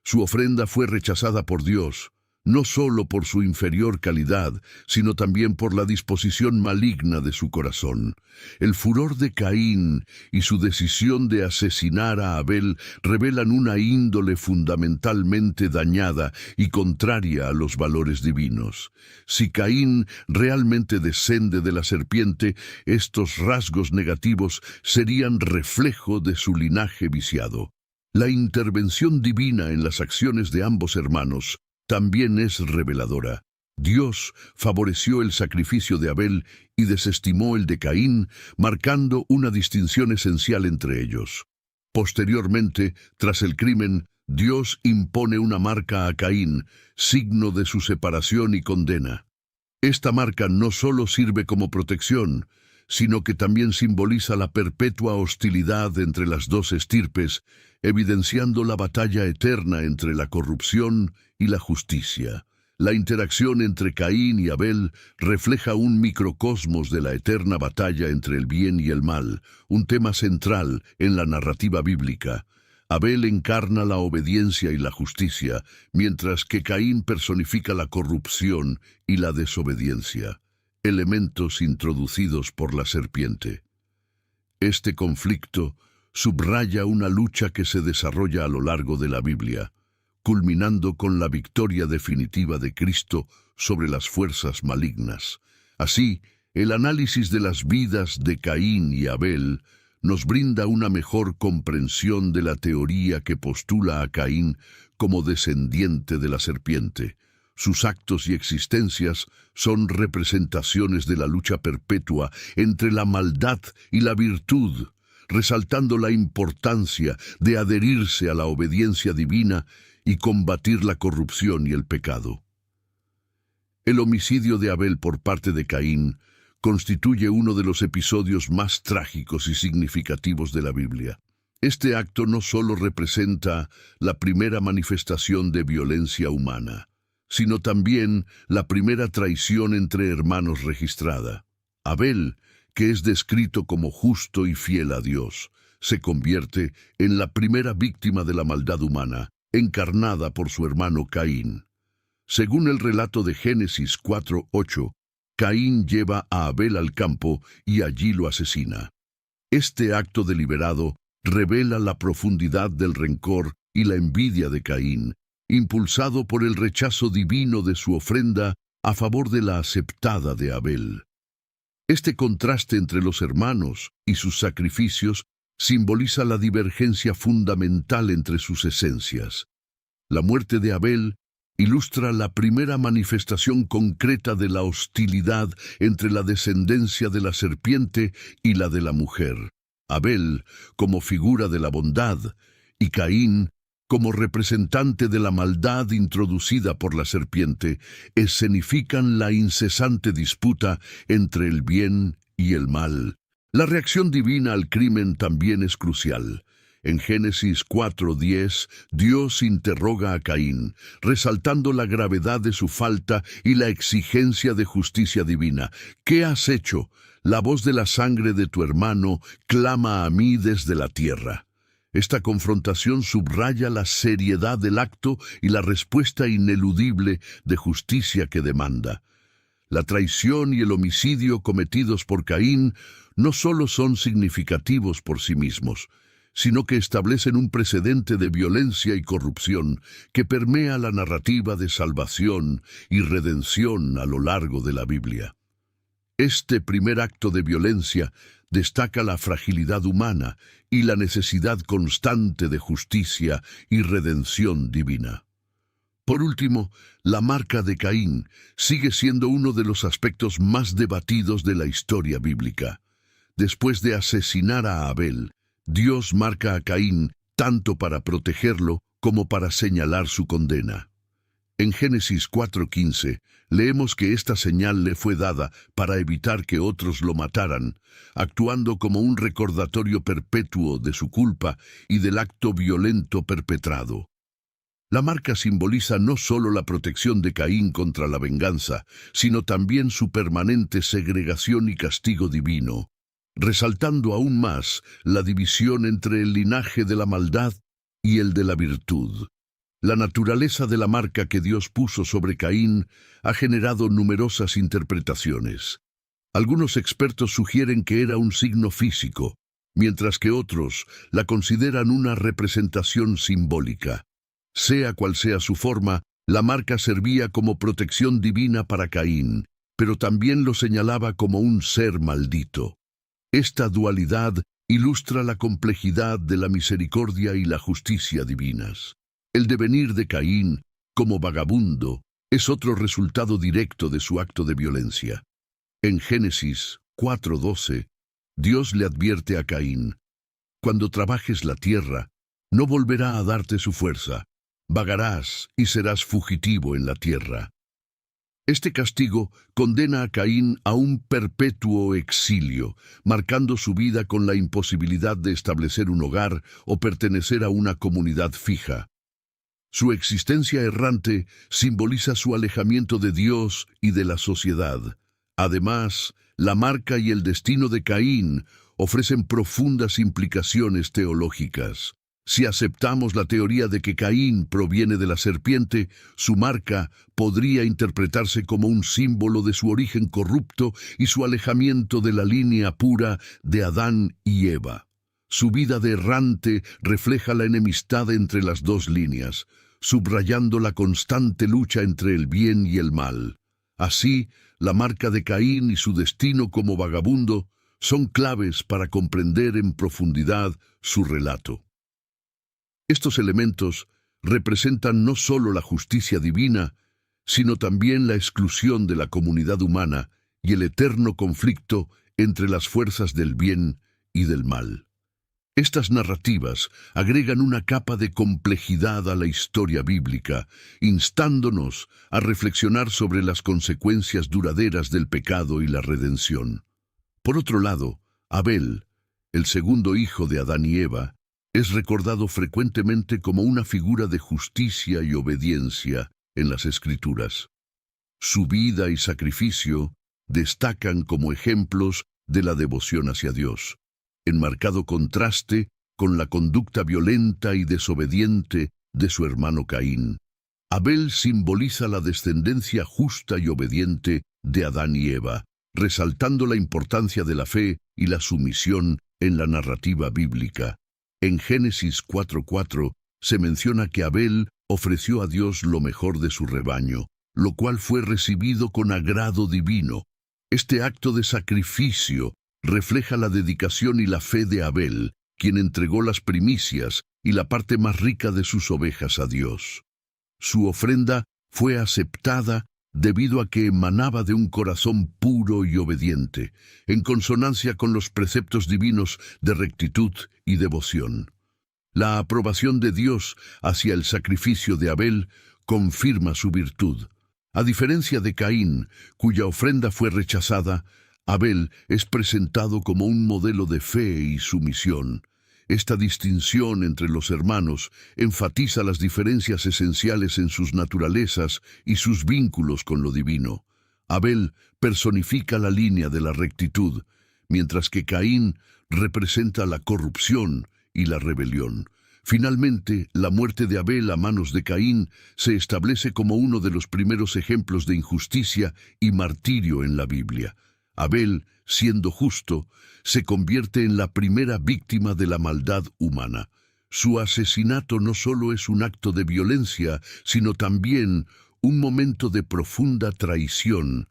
Su ofrenda fue rechazada por Dios, no solo por su inferior calidad, sino también por la disposición maligna de su corazón. El furor de Caín y su decisión de asesinar a Abel revelan una índole fundamentalmente dañada y contraria a los valores divinos. Si Caín realmente descende de la serpiente, estos rasgos negativos serían reflejo de su linaje viciado. La intervención divina en las acciones de ambos hermanos también es reveladora. Dios favoreció el sacrificio de Abel y desestimó el de Caín, marcando una distinción esencial entre ellos. Posteriormente, tras el crimen, Dios impone una marca a Caín, signo de su separación y condena. Esta marca no solo sirve como protección, sino que también simboliza la perpetua hostilidad entre las dos estirpes, evidenciando la batalla eterna entre la corrupción y la justicia. La interacción entre Caín y Abel refleja un microcosmos de la eterna batalla entre el bien y el mal, un tema central en la narrativa bíblica. Abel encarna la obediencia y la justicia, mientras que Caín personifica la corrupción y la desobediencia, elementos introducidos por la serpiente. Este conflicto subraya una lucha que se desarrolla a lo largo de la Biblia, culminando con la victoria definitiva de Cristo sobre las fuerzas malignas. Así, el análisis de las vidas de Caín y Abel nos brinda una mejor comprensión de la teoría que postula a Caín como descendiente de la serpiente. Sus actos y existencias son representaciones de la lucha perpetua entre la maldad y la virtud, resaltando la importancia de adherirse a la obediencia divina y combatir la corrupción y el pecado. El homicidio de Abel por parte de Caín constituye uno de los episodios más trágicos y significativos de la Biblia. Este acto no solo representa la primera manifestación de violencia humana, sino también la primera traición entre hermanos registrada. Abel, que es descrito como justo y fiel a Dios, se convierte en la primera víctima de la maldad humana, encarnada por su hermano Caín. Según el relato de Génesis 4:8, Caín lleva a Abel al campo y allí lo asesina. Este acto deliberado revela la profundidad del rencor y la envidia de Caín, impulsado por el rechazo divino de su ofrenda a favor de la aceptada de Abel. Este contraste entre los hermanos y sus sacrificios simboliza la divergencia fundamental entre sus esencias. La muerte de Abel ilustra la primera manifestación concreta de la hostilidad entre la descendencia de la serpiente y la de la mujer. Abel como figura de la bondad y Caín como representante de la maldad introducida por la serpiente, escenifican la incesante disputa entre el bien y el mal. La reacción divina al crimen también es crucial. En Génesis 4:10, Dios interroga a Caín, resaltando la gravedad de su falta y la exigencia de justicia divina. ¿Qué has hecho? La voz de la sangre de tu hermano clama a mí desde la tierra. Esta confrontación subraya la seriedad del acto y la respuesta ineludible de justicia que demanda. La traición y el homicidio cometidos por Caín no solo son significativos por sí mismos, sino que establecen un precedente de violencia y corrupción que permea la narrativa de salvación y redención a lo largo de la Biblia. Este primer acto de violencia destaca la fragilidad humana y la necesidad constante de justicia y redención divina. Por último, la marca de Caín sigue siendo uno de los aspectos más debatidos de la historia bíblica. Después de asesinar a Abel, Dios marca a Caín tanto para protegerlo como para señalar su condena. En Génesis 4:15 leemos que esta señal le fue dada para evitar que otros lo mataran, actuando como un recordatorio perpetuo de su culpa y del acto violento perpetrado. La marca simboliza no solo la protección de Caín contra la venganza, sino también su permanente segregación y castigo divino, resaltando aún más la división entre el linaje de la maldad y el de la virtud. La naturaleza de la marca que Dios puso sobre Caín ha generado numerosas interpretaciones. Algunos expertos sugieren que era un signo físico, mientras que otros la consideran una representación simbólica. Sea cual sea su forma, la marca servía como protección divina para Caín, pero también lo señalaba como un ser maldito. Esta dualidad ilustra la complejidad de la misericordia y la justicia divinas. El devenir de Caín, como vagabundo, es otro resultado directo de su acto de violencia. En Génesis 4:12, Dios le advierte a Caín: «Cuando trabajes la tierra, no volverá a darte su fuerza, vagarás y serás fugitivo en la tierra». Este castigo condena a Caín a un perpetuo exilio, marcando su vida con la imposibilidad de establecer un hogar o pertenecer a una comunidad fija. Su existencia errante simboliza su alejamiento de Dios y de la sociedad. Además, la marca y el destino de Caín ofrecen profundas implicaciones teológicas. Si aceptamos la teoría de que Caín proviene de la serpiente, su marca podría interpretarse como un símbolo de su origen corrupto y su alejamiento de la línea pura de Adán y Eva. Su vida de errante refleja la enemistad entre las dos líneas, subrayando la constante lucha entre el bien y el mal. Así, la marca de Caín y su destino como vagabundo son claves para comprender en profundidad su relato. Estos elementos representan no solo la justicia divina, sino también la exclusión de la comunidad humana y el eterno conflicto entre las fuerzas del bien y del mal. Estas narrativas agregan una capa de complejidad a la historia bíblica, instándonos a reflexionar sobre las consecuencias duraderas del pecado y la redención. Por otro lado, Abel, el segundo hijo de Adán y Eva, es recordado frecuentemente como una figura de justicia y obediencia en las Escrituras. Su vida y sacrificio destacan como ejemplos de la devoción hacia Dios, en marcado contraste con la conducta violenta y desobediente de su hermano Caín. Abel simboliza la descendencia justa y obediente de Adán y Eva, resaltando la importancia de la fe y la sumisión en la narrativa bíblica. En Génesis 4:4 se menciona que Abel ofreció a Dios lo mejor de su rebaño, lo cual fue recibido con agrado divino. Este acto de sacrificio refleja la dedicación y la fe de Abel, quien entregó las primicias y la parte más rica de sus ovejas a Dios. Su ofrenda fue aceptada debido a que emanaba de un corazón puro y obediente, en consonancia con los preceptos divinos de rectitud y devoción. La aprobación de Dios hacia el sacrificio de Abel confirma su virtud. A diferencia de Caín, cuya ofrenda fue rechazada, Abel es presentado como un modelo de fe y sumisión. Esta distinción entre los hermanos enfatiza las diferencias esenciales en sus naturalezas y sus vínculos con lo divino. Abel personifica la línea de la rectitud, mientras que Caín representa la corrupción y la rebelión. Finalmente, la muerte de Abel a manos de Caín se establece como uno de los primeros ejemplos de injusticia y martirio en la Biblia. Abel, siendo justo, se convierte en la primera víctima de la maldad humana. Su asesinato no solo es un acto de violencia, sino también un momento de profunda traición,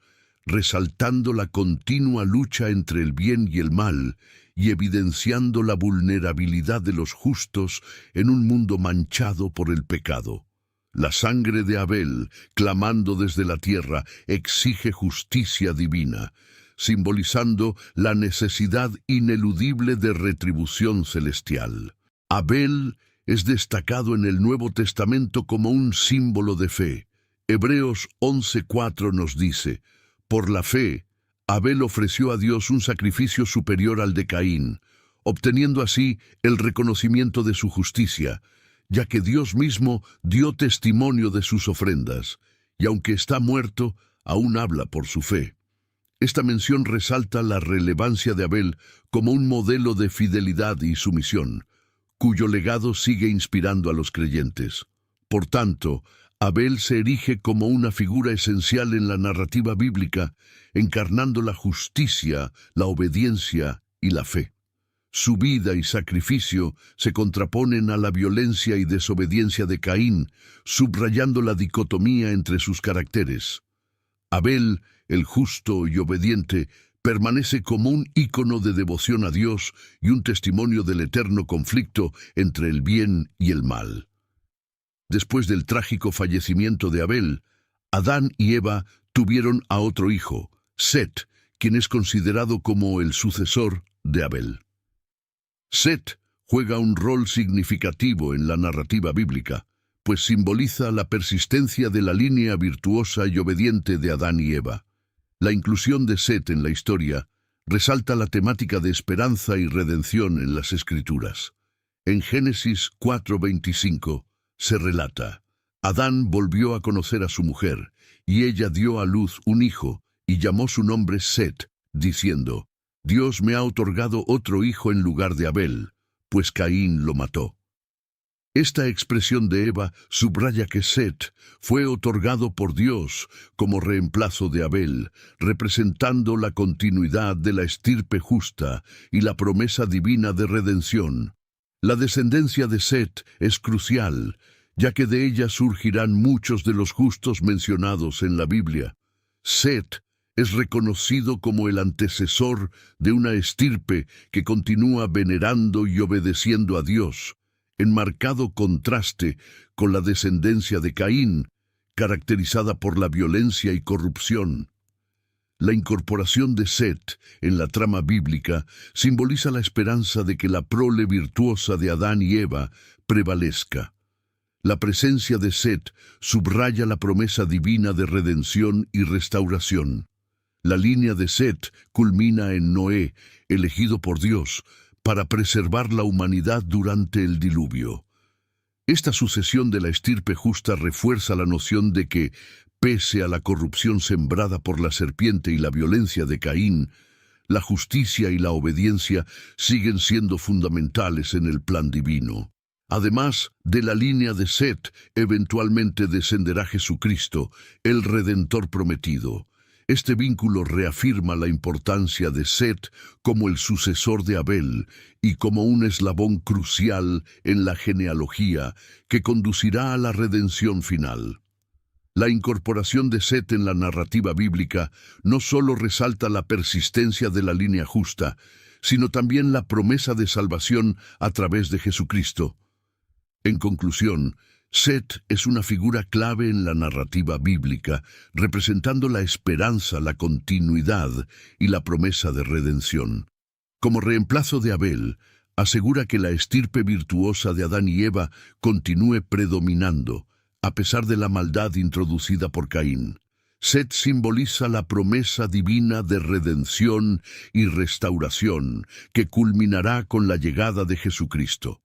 resaltando la continua lucha entre el bien y el mal y evidenciando la vulnerabilidad de los justos en un mundo manchado por el pecado. La sangre de Abel, clamando desde la tierra, exige justicia divina, simbolizando la necesidad ineludible de retribución celestial. Abel es destacado en el Nuevo Testamento como un símbolo de fe. Hebreos 11:4 nos dice: por la fe, Abel ofreció a Dios un sacrificio superior al de Caín, obteniendo así el reconocimiento de su justicia, ya que Dios mismo dio testimonio de sus ofrendas, y aunque está muerto, aún habla por su fe. Esta mención resalta la relevancia de Abel como un modelo de fidelidad y sumisión, cuyo legado sigue inspirando a los creyentes. Por tanto, Abel se erige como una figura esencial en la narrativa bíblica, encarnando la justicia, la obediencia y la fe. Su vida y sacrificio se contraponen a la violencia y desobediencia de Caín, subrayando la dicotomía entre sus caracteres. Abel, el justo y obediente, permanece como un ícono de devoción a Dios y un testimonio del eterno conflicto entre el bien y el mal. Después del trágico fallecimiento de Abel, Adán y Eva tuvieron a otro hijo, Set, quien es considerado como el sucesor de Abel. Set juega un rol significativo en la narrativa bíblica, pues simboliza la persistencia de la línea virtuosa y obediente de Adán y Eva. La inclusión de Set en la historia resalta la temática de esperanza y redención en las Escrituras. En Génesis 4:25 se relata: Adán volvió a conocer a su mujer, y ella dio a luz un hijo, y llamó su nombre Set, diciendo: Dios me ha otorgado otro hijo en lugar de Abel, pues Caín lo mató. Esta expresión de Eva subraya que Set fue otorgado por Dios como reemplazo de Abel, representando la continuidad de la estirpe justa y la promesa divina de redención. La descendencia de Set es crucial, ya que de ella surgirán muchos de los justos mencionados en la Biblia. Set es reconocido como el antecesor de una estirpe que continúa venerando y obedeciendo a Dios, en marcado contraste con la descendencia de Caín, caracterizada por la violencia y corrupción. La incorporación de Set en la trama bíblica simboliza la esperanza de que la prole virtuosa de Adán y Eva prevalezca. La presencia de Set subraya la promesa divina de redención y restauración. La línea de Set culmina en Noé, elegido por Dios, para preservar la humanidad durante el diluvio. Esta sucesión de la estirpe justa refuerza la noción de que, pese a la corrupción sembrada por la serpiente y la violencia de Caín, la justicia y la obediencia siguen siendo fundamentales en el plan divino. Además de la línea de Set, eventualmente descenderá Jesucristo, el Redentor prometido. Este vínculo reafirma la importancia de Set como el sucesor de Abel y como un eslabón crucial en la genealogía que conducirá a la redención final. La incorporación de Set en la narrativa bíblica no solo resalta la persistencia de la línea justa, sino también la promesa de salvación a través de Jesucristo. En conclusión, Set es una figura clave en la narrativa bíblica, representando la esperanza, la continuidad y la promesa de redención. Como reemplazo de Abel, asegura que la estirpe virtuosa de Adán y Eva continúe predominando, a pesar de la maldad introducida por Caín. Set simboliza la promesa divina de redención y restauración que culminará con la llegada de Jesucristo.